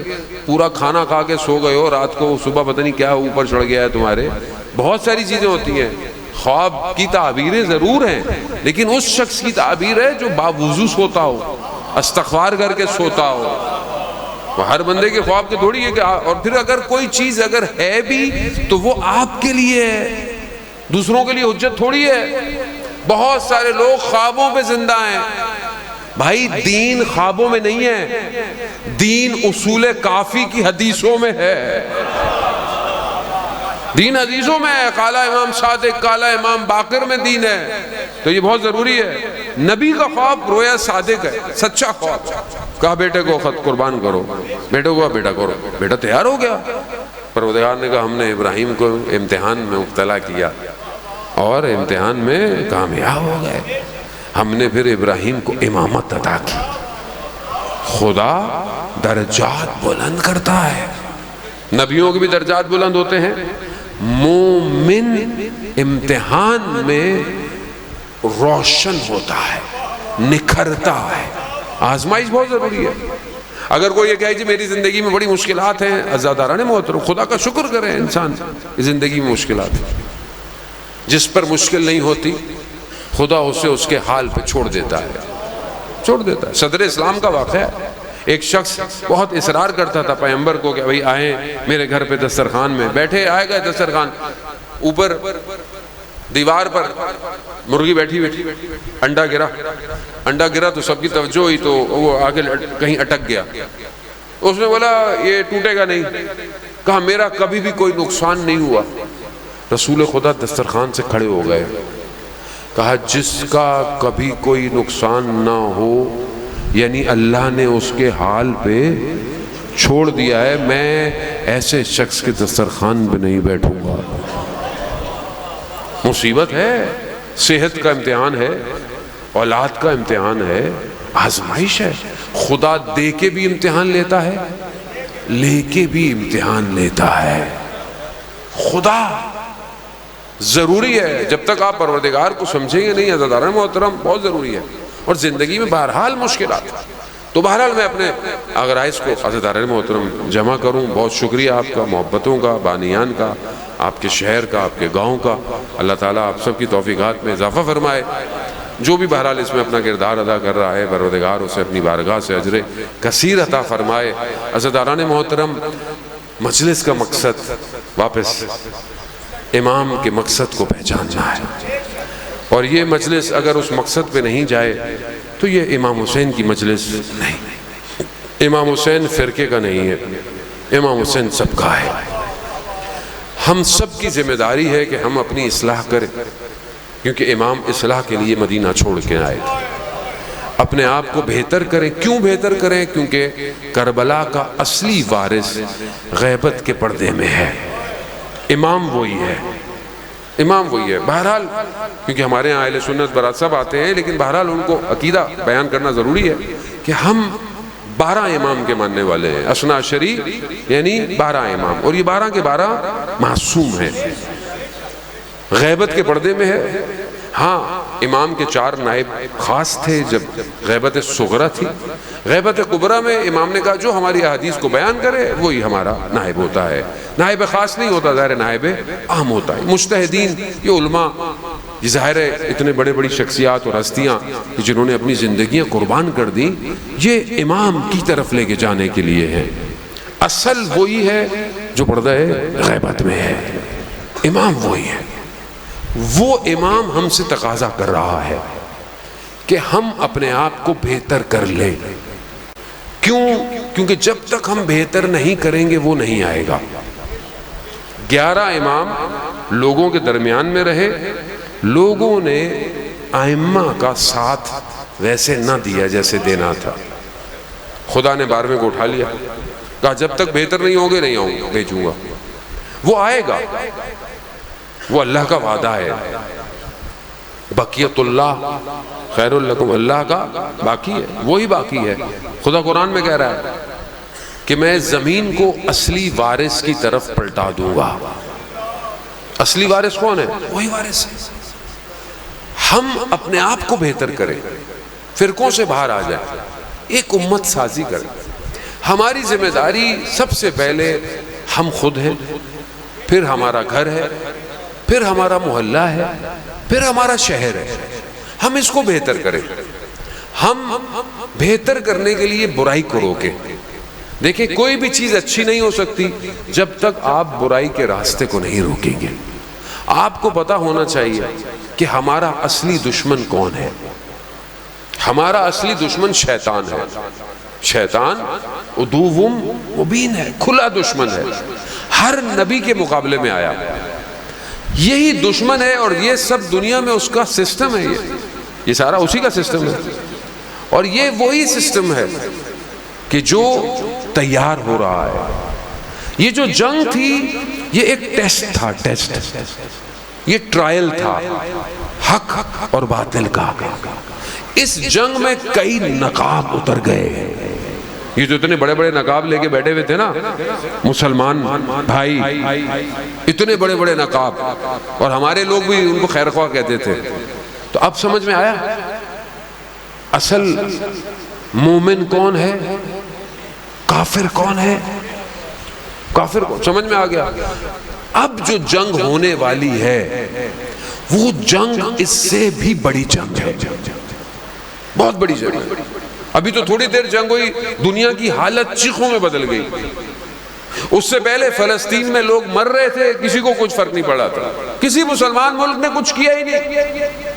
Speaker 1: پورا کھانا کھا کے سو گئے ہو، رات کو صبح پتہ نہیں کیا اوپر چڑھ گیا ہے تمہارے۔ بہت ساری چیزیں ہوتی ہیں، خواب کی تعبیریں ضرور ہیں، لیکن اس شخص کی تعبیر ہے جو باوضو سوتا ہو، استغفار کر کے سوتا ہو۔ ہر بندے کے خواب کے تھوڑی ہے کہ اور پھر اگر کوئی چیز اگر ہے بھی تو وہ آپ کے لیے ہے، دوسروں کے لیے حجت تھوڑی ہے۔ بہت سارے لوگ خوابوں پہ زندہ ہیں، بھائی دین خوابوں میں نہیں ہے، دین اصول کافی کی حدیثوں میں ہے، دین حدیثوں میں ہے، قال امام صادق قال امام باقر میں دین ہے۔ تو یہ بہت ضروری ہے۔ نبی کا خواب رویا صادق ہے، سچا خواب، کہا بیٹے کو خط قربان کرو، بیٹے کو بیٹا کرو، بیٹا تیار ہو گیا۔ پروردگار نے کہا ہم نے ابراہیم کو امتحان میں مبتلا کیا اور امتحان میں کامیاب ہو گئے، ہم نے پھر ابراہیم کو امامت عطا کی۔ خدا درجات بلند کرتا ہے، نبیوں کے بھی درجات بلند ہوتے ہیں۔ مومن امتحان میں روشن ہوتا ہے، نکھرتا ہے۔ آزمائش بہت ضروری ہے۔ اگر کوئی یہ کہے کہ میری زندگی میں بڑی مشکلات ہیں، عزاداران محترم خدا کا شکر کرے انسان، زندگی میں مشکلات ہیں، جس پر مشکل نہیں ہوتی خدا اسے اس کے حال پہ چھوڑ دیتا ہے، چھوڑ دیتا ہے۔ صدر اسلام کا واقعہ ہے، ایک شخص بہت اصرار کرتا تھا پیغمبر کو کہ بھئی آئیں میرے گھر پہ دسترخوان میں بیٹھے، آئے گئے دسترخوان، اوپر دیوار پر مرغی بیٹھی انڈا گرا تو سب کی توجہ ہوئی تو وہ آگے کہیں اٹک گیا۔ اس نے بولا یہ ٹوٹے گا نہیں، کہا میرا کبھی بھی کوئی نقصان نہیں ہوا۔ رسول خدا دسترخوان سے کھڑے ہو گئے، کہا جس کا کبھی کوئی نقصان نہ ہو یعنی اللہ نے اس کے حال پہ چھوڑ دیا ہے، میں ایسے شخص کے دسترخوان پہ نہیں بیٹھوں گا۔ مصیبت ہے، صحت کا امتحان ہے، اولاد کا امتحان ہے، آزمائش ہے۔ خدا دے کے بھی امتحان لیتا ہے، لے کے بھی امتحان لیتا ہے۔ خدا ضروری ہے، جب تک آپ پروردگار کو سمجھیں گے نہیں عزیزان محترم، بہت ضروری ہے۔ اور زندگی میں بہرحال مشکلات، تو بہرحال میں اپنے آغرائز کو عزیزان محترم جمع کروں۔ بہت شکریہ آپ کا، محبتوں کا، بانیان کا، آپ کے شہر کا، آپ کے گاؤں کا۔ اللہ تعالیٰ آپ سب کی توفیقات میں اضافہ فرمائے۔ جو بھی بہرحال اس میں اپنا کردار ادا کر رہا ہے، پروردگار اسے اپنی بارگاہ سے اجر کثیر عطا فرمائے۔ عزیزان محترم، مجلس کا مقصد واپس امام کے مقصد کو پہچاننا ہے، اور یہ مجلس اگر اس مقصد پہ نہیں جائے تو یہ امام حسین کی مجلس نہیں۔ امام حسین فرقے کا نہیں ہے، امام حسین سب کا ہے۔ ہم سب کی ذمہ داری ہے کہ ہم اپنی اصلاح کریں، کیونکہ امام اصلاح کے لیے مدینہ چھوڑ کے آئے تھے۔ اپنے آپ کو بہتر کریں، کیوں بہتر کریں؟ کیونکہ کربلا کا اصلی وارث غیبت کے پردے میں ہے، امام وہی ہے، امام وہی ہے۔ بہرحال کیونکہ ہمارے ہاں اہل سنت برات سب آتے ہیں، لیکن بہرحال ان کو عقیدہ بیان کرنا ضروری ہے کہ ہم 12 امام کے ماننے والے ہیں، اثنا عشری یعنی 12 امام، اور یہ 12 کے 12 معصوم ہیں، غیبت کے پردے میں ہے۔ ہاں امام کے 4 نائب خاص تھے جب غیبت صغرا تھی۔ غیبت کبرا میں امام نے کہا جو ہماری احادیث کو بیان کرے وہی ہمارا نائب ہوتا ہے، نائب خاص نہیں ہوتا، ظاہر نائب عام ہوتا ہے۔ مجتہدین یہ علماء، یہ ظاہر ہے اتنے بڑے بڑی شخصیات اور ہستیاں جنہوں نے اپنی زندگیاں قربان کر دی، یہ امام کی طرف لے کے جانے کے لیے ہے۔ اصل وہی ہے جو پردہ غیبت میں ہے، امام وہی ہے۔ وہ امام ہم سے تقاضا کر رہا ہے کہ ہم اپنے آپ کو بہتر کر لیں. کیوں؟ کیونکہ جب تک ہم بہتر نہیں کریں گے وہ نہیں آئے گا. 11 امام لوگوں کے درمیان میں رہے، لوگوں نے ائمہ کا ساتھ ویسے نہ دیا جیسے دینا تھا. خدا نے 12ویں کو اٹھا لیا، کہا جب تک بہتر نہیں ہوگے نہیں آؤں گا، بھیجوں گا. وہ آئے گا، وہ اللہ کا وعدہ ہے. بقیت اللہ خیر لکم، اللہ کا باقی ہے، وہی باقی ہے. خدا قرآن میں کہہ رہا ہے کہ میں زمین کو اصلی وارث کی طرف پلٹا دوں گا. اصلی وارث کون ہے؟ وہی وارث ہے. ہم اپنے آپ کو بہتر کریں، فرقوں سے باہر آ جائیں، ایک امت سازی کریں. ہماری ذمہ داری سب سے پہلے ہم خود ہیں، پھر ہمارا گھر ہے، پھر ہمارا محلہ ہے، پھر ہمارا شہر ہے. ہم اس کو بہتر کریں. ہم بہتر کرنے کے لیے برائی کو روکیں. دیکھیں کوئی بھی چیز اچھی نہیں ہو سکتی جب تک آپ برائی کے راستے کو نہیں روکیں گے. آپ کو پتا ہونا چاہیے کہ ہمارا اصلی دشمن کون ہے. ہمارا اصلی دشمن شیطان ہے. شیطان عدو مبین ہے، کھلا دشمن ہے. ہر نبی کے مقابلے میں آیا، یہی دشمن ہے. اور یہ سب دنیا میں اس کا سسٹم ہے، یہ سارا اسی کا سسٹم ہے. اور یہ وہی سسٹم ہے کہ جو تیار ہو رہا ہے. یہ جو جنگ تھی یہ ایک ٹیسٹ تھا، ٹیسٹ، یہ ٹرائل تھا حق اور باطل کا. اس جنگ میں کئی نقاب اتر گئے. یہ جو اتنے بڑے بڑے نقاب لے کے بیٹھے ہوئے تھے نا مسلمان بھائی، اتنے بڑے بڑے نقاب، اور ہمارے لوگ بھی ان کو خیر خواہ کہتے تھے. تو اب سمجھ میں آیا اصل مومن کون ہے، کافر کون ہے. کافر کون، سمجھ میں آ گیا. اب جو جنگ ہونے والی ہے وہ جنگ اس سے بھی بڑی جنگ ہے، بہت بڑی جنگ. ابھی تو تھوڑی دیر جنگ ہوئی، دنیا کی حالت چیخوں میں بدل گئی. اس سے پہلے فلسطین میں لوگ مر رہے تھے، کسی کو کچھ فرق نہیں پڑا تھا. کسی مسلمان ملک نے کچھ کیا ہی نہیں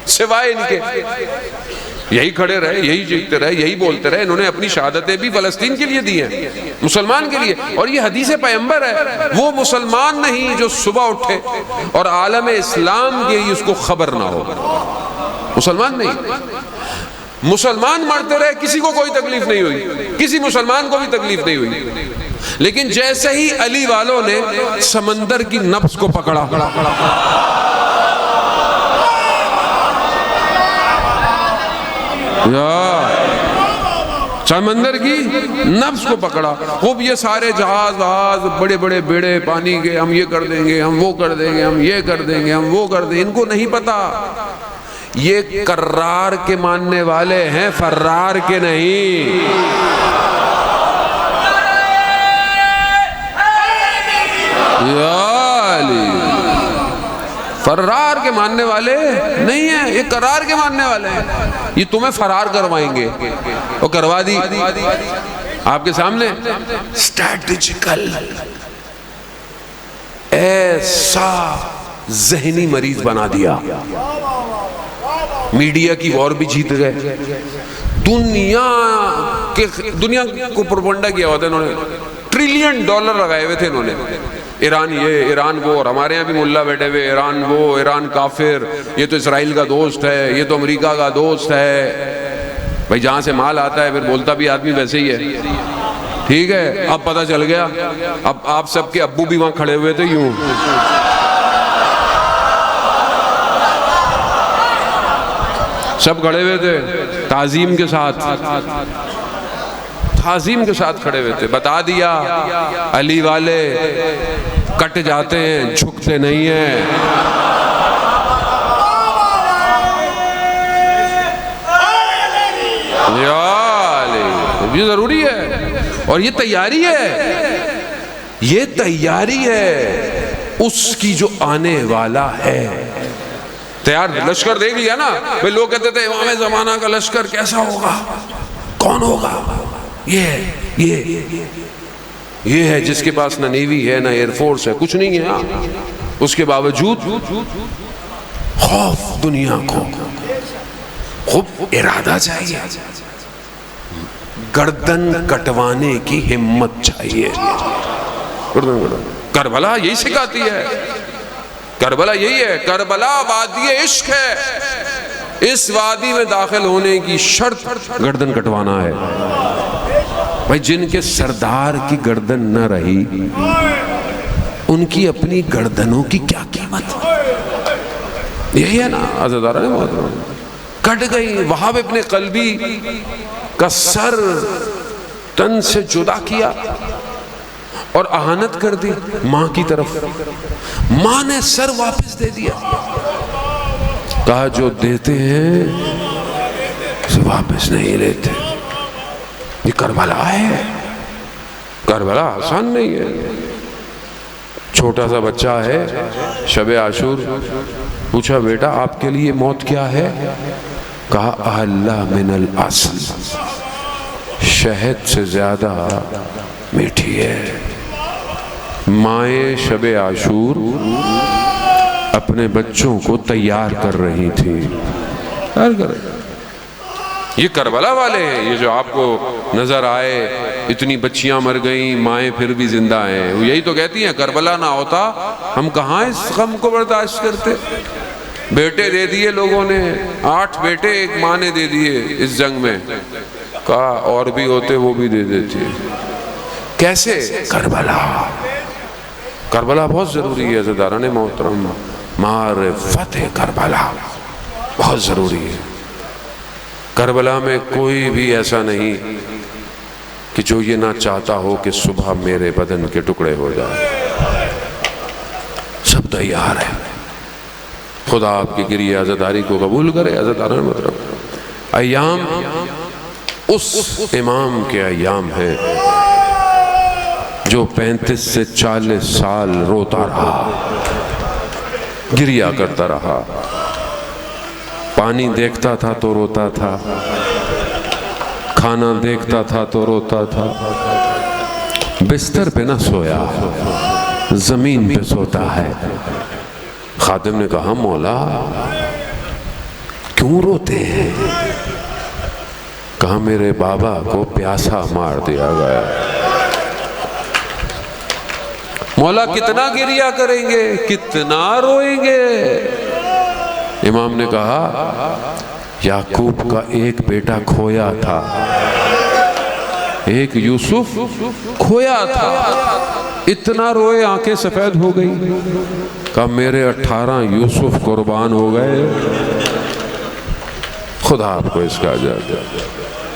Speaker 1: سوائے ان کے. یہی کھڑے رہے، یہی چیختے رہے، یہی بولتے رہے. انہوں نے اپنی شہادتیں بھی فلسطین کے لیے دی ہیں، مسلمان کے لیے. اور یہ حدیث پیغمبر ہے. وہ مسلمان نہیں جو صبح اٹھے اور عالم اسلام کی اس کو خبر نہ ہو. مسلمان نہیں. مسلمان مرتے رہے، کسی کو کوئی تکلیف نہیں ہوئی، کسی مسلمان کو بھی تکلیف نہیں ہوئی. لیکن جیسے ہی علی والوں نے سمندر کی نبض کو پکڑا، سمندر کی نبض کو پکڑا، خوب یہ سارے جہاز بڑے بڑے بیڑے پانی کے، ہم یہ کر دیں گے، ہم وہ کر دیں گے، ہم یہ کر دیں گے، ہم وہ کر دیں گے. ان کو نہیں پتا یہ کرار کے ماننے والے ہیں، فرار کے نہیں. یا علی، فرار کے ماننے والے نہیں ہیں، یہ قرار کے ماننے والے ہیں. یہ تمہیں فرار کروائیں گے. وہ کروا دی آپ کے سامنے. اسٹریٹجیکل، ایسا ذہنی مریض بنا دیا. میڈیا کی وار بھی جیت گئے. دنیا کو پروپگنڈا کیا ہوا تھا انہوں نے. $1 ٹریلین لگائے ہوئے تھے انہوں نے. ایران یہ، ایران وہ، اور ہمارے یہاں بھی ملا بیٹھے ہوئے، ایران وہ، ایران کافر، یہ تو اسرائیل کا دوست ہے، یہ تو امریکہ کا دوست ہے. بھائی جہاں سے مال آتا ہے پھر بولتا بھی آدمی ویسے ہی ہے. ٹھیک ہے، اب پتہ چل گیا. اب آپ سب کے ابو بھی وہاں کھڑے ہوئے تھے یوں، سب کھڑے ہوئے تھے تعظیم کے ساتھ، تعظیم کے ساتھ کھڑے ہوئے تھے. بتا دیا علی والے کٹ جاتے ہیں، جھکتے نہیں ہیں. یا علی، یہ ضروری ہے. اور یہ تیاری ہے، یہ تیاری ہے اس کی جو آنے والا ہے. تیار لشکر دیکھ لیا نا. لوگ کہتے تھے امام زمانہ کا لشکر کیسا ہوگا، کون ہوگا. یہ ہے جس کے پاس نہ نیوی ہے، نہ ایئر فورس ہے، کچھ نہیں ہے. اس کے باوجود خوف دنیا کو، خوب ارادہ چاہیے، گردن کٹوانے کی ہمت چاہیے۔ کربلا یہی سکھاتی ہے، کربلا یہی ہے، کربلا وادی عشق ہے، اس وادی میں داخل ہونے کی شرط گردن کٹوانا ہے۔ بھائی جن کے سردار کی گردن نہ رہی ان کی اپنی گردنوں کی کیا قیمت؟ یہی ہے نا عزیزان محترم، کٹ گئی۔ وہاب ابن قلبی کا سر تن سے جدا کیا اور اہانت کر دی ماں کی طرف، ماں نے سر واپس دے دیا، کہا جو دیتے ہیں اسے واپس نہیں لیتے۔ یہ کربلا ہے، کربلا آسان نہیں ہے۔ چھوٹا سا بچہ ہے، شب عاشور، پوچھا بیٹا آپ کے لیے موت کیا ہے؟ کہا احلی من العسل، شہد سے زیادہ میٹھی ہے۔ مائیں شب عاشور اپنے بچوں کو تیار کر رہی تھی۔ یہ کربلا والے ہیں، یہ جو آپ کو نظر آئے اتنی بچیاں مر گئیں، مائیں پھر بھی زندہ ہیں، یہی تو کہتی ہیں کربلا نہ ہوتا ہم کہاں اس غم کو برداشت کرتے۔ بیٹے دے دیے لوگوں نے، 8 بیٹے ایک ماں نے دے دیے اس جنگ میں، کہا اور بھی ہوتے وہ بھی دے دیتے۔ کیسے؟ کربلا، کربلا بہت ضروری ہے عزیزان محترم، معرفت کربلا بہت ضروری ہے۔ کربلا میں کوئی بھی ایسا نہیں کہ جو یہ نہ چاہتا ہو کہ صبح میرے بدن کے ٹکڑے ہو جائیں، سب تیار ہے۔ خدا آپ کی گریہ عزاداری کو قبول کرے عزاداران محترم۔ ایام اس امام کے ایام ہیں جو 35 سے 40 سال روتا رہا، گریہ کرتا رہا، پانی دیکھتا تھا تو روتا تھا، کھانا دیکھتا تھا تو روتا تھا، بستر پہ نہ سویا، زمین پہ سوتا ہے۔ خادم نے کہا مولا کیوں روتے ہیں؟ کہا میرے بابا کو پیاسا مار دیا گیا۔ مولا کتنا گریہ کریں گے، کتنا روئیں گے؟ امام نے کہا یعقوب کا ایک بیٹا کھویا تھا، ایک یوسف کھویا تھا، اتنا روئے آنکھیں سفید ہو گئی۔ کہا میرے 18 یوسف قربان ہو گئے۔ خدا آپ کو اس کا اجر دے۔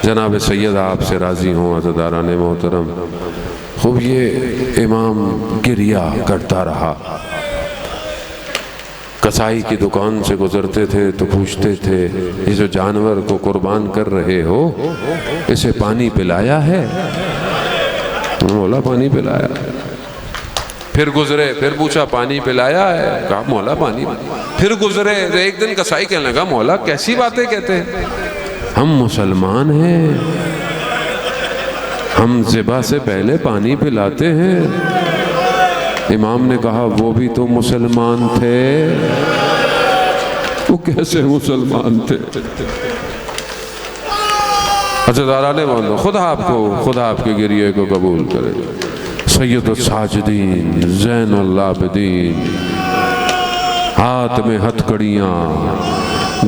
Speaker 1: جناب سید آپ سے راضی ہوں عزیزان محترم۔ خوب یہ امام گریہ کرتا رہا۔ کسائی کی دکان سے گزرتے تھے تو پوچھتے تھے یہ جو جانور کو قربان کر رہے ہو اسے پانی پلایا ہے؟ مولا پانی پلایا ہے۔ پھر گزرے، پھر پوچھا پانی پلایا ہے؟ کہا مولا پانی۔ پھر گزرے، ایک دن کسائی کہنے لگا مولا کیسی باتیں کہتے ہیں، ہم مسلمان ہیں، ہم ذبح سے پہلے پانی پلاتے ہیں۔ امام نے کہا وہ بھی تو مسلمان تھے۔ وہ کیسے مسلمان تھے؟ عزیزان محترم، خدا آپ کے گریہ کو قبول کرے۔ سید الساجدین زین العابدین، ہاتھ میں ہتھکڑیاں،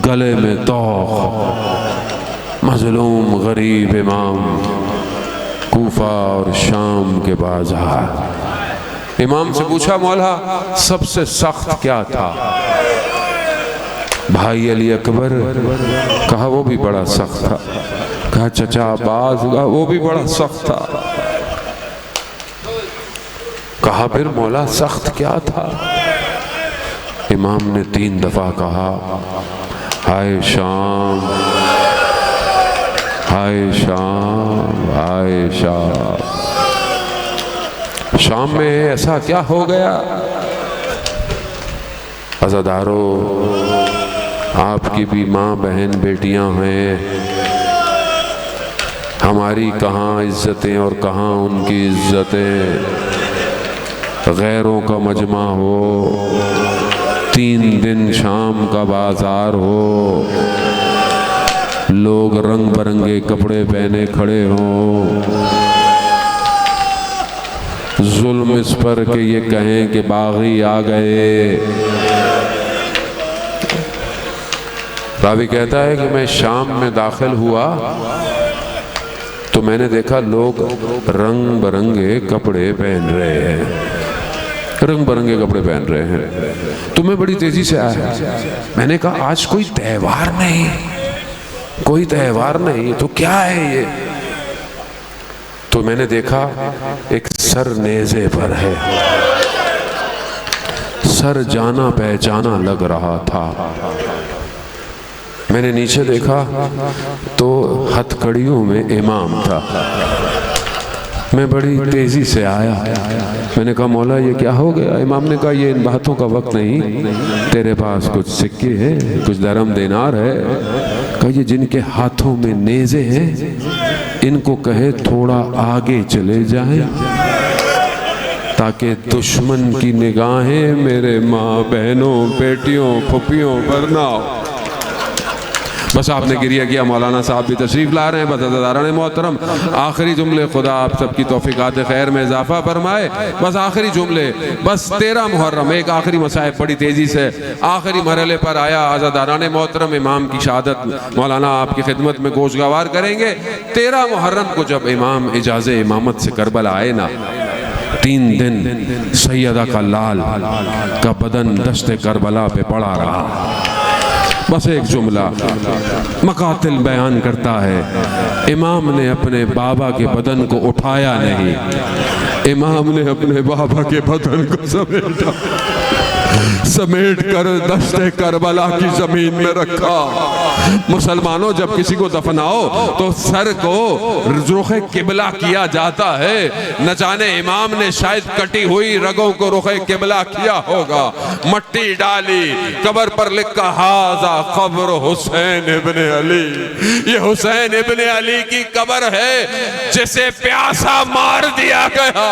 Speaker 1: گلے میں طوق، مظلوم غریب امام، کوفہ اور شام کے بازار۔ امام سے پوچھا مولا سب سے سخت کیا تھا؟ بھائی علی اکبر، کہا وہ بھی بڑا سخت تھا۔ کہا چچا عباس، کہا وہ بھی بڑا سخت تھا۔ کہا پھر مولا سخت کیا تھا؟ امام نے 3 دفعہ کہا ہائے شام، ہائے شام، ہائے شام۔ شام میں ایسا کیا ہو گیا؟ عزادارو، آپ کی بھی ماں بہن بیٹیاں ہیں، ہماری کہاں عزتیں اور کہاں ان کی عزتیں۔ غیروں کا مجمع ہو، 3 دن شام کا بازار ہو، لوگ رنگ برنگے کپڑے پہنے کھڑے ہوں، ظلم اس پر کہ یہ کہیں کہ باغی آ گئے۔ راوی کہتا ہے کہ میں شام میں داخل ہوا تو میں نے دیکھا لوگ رنگ برنگے کپڑے پہن رہے ہیں، رنگ برنگے کپڑے پہن رہے ہیں۔ تو میں بڑی تیزی سے آیا، میں نے کہا آج کوئی تہوار نہیں، کوئی تہوار نہیں، تو کیا ہے یہ؟ تو میں نے دیکھا ایک سر نیزے پر ہے، سر جانا پہچانا لگ رہا تھا۔ میں نے نیچے دیکھا تو ہتھ کڑیوں میں امام تھا۔ میں بڑی تیزی سے آیا، میں نے کہا مولا یہ کیا ہو گیا؟ امام نے کہا یہ ان باتوں کا وقت نہیں، تیرے پاس کچھ سکے ہیں، کچھ درہم دینار ہے۔ کہا یہ جن کے ہاتھوں میں نیزے ہیں ان کو کہے تھوڑا آگے چلے جائیں تاکہ دشمن کی نگاہیں میرے ماں بہنوں بیٹیوں پھپھیوں پر نہ ہو۔ بس آپ نے گریہ کیا، مولانا صاحب بھی تشریف لا رہے ہیں۔ بس عزیزان محترم آخری جملے، خدا آپ سب کی توفیقات خیر میں اضافہ فرمائے۔ بس آخری جملے، بس 13 محرم ایک آخری مصائب بڑی تیزی سے آخری مرحلے پر آیا۔ عزیزان محترم امام کی شہادت مولانا آپ کی خدمت میں گوشگوار کریں گے۔ 13 محرم کو جب امام اجازہ امامت سے کربلا آئے نا، 3 دن سیدہ کا لال کا بدن دشت کربلا پہ پڑا رہا۔ بس ایک جملہ مقاتل بیان کرتا ہے، امام نے اپنے بابا کے بدن کو اٹھایا نہیں، امام نے اپنے بابا کے بدن کو سمیٹ کر دشت کربلا کی زمین میں رکھا۔ مسلمانوں جب کسی کو دفناؤ تو سر کو رخ قبلہ کیا جاتا ہے، نہ جانے امام نے شاید کٹی ہوئی رگوں کو رخ قبلہ کیا ہوگا۔ مٹی ڈالی، قبر پر لکھا ہاذا قبر حسین ابن علی، یہ حسین ابن علی کی قبر ہے جسے پیاسا مار دیا گیا۔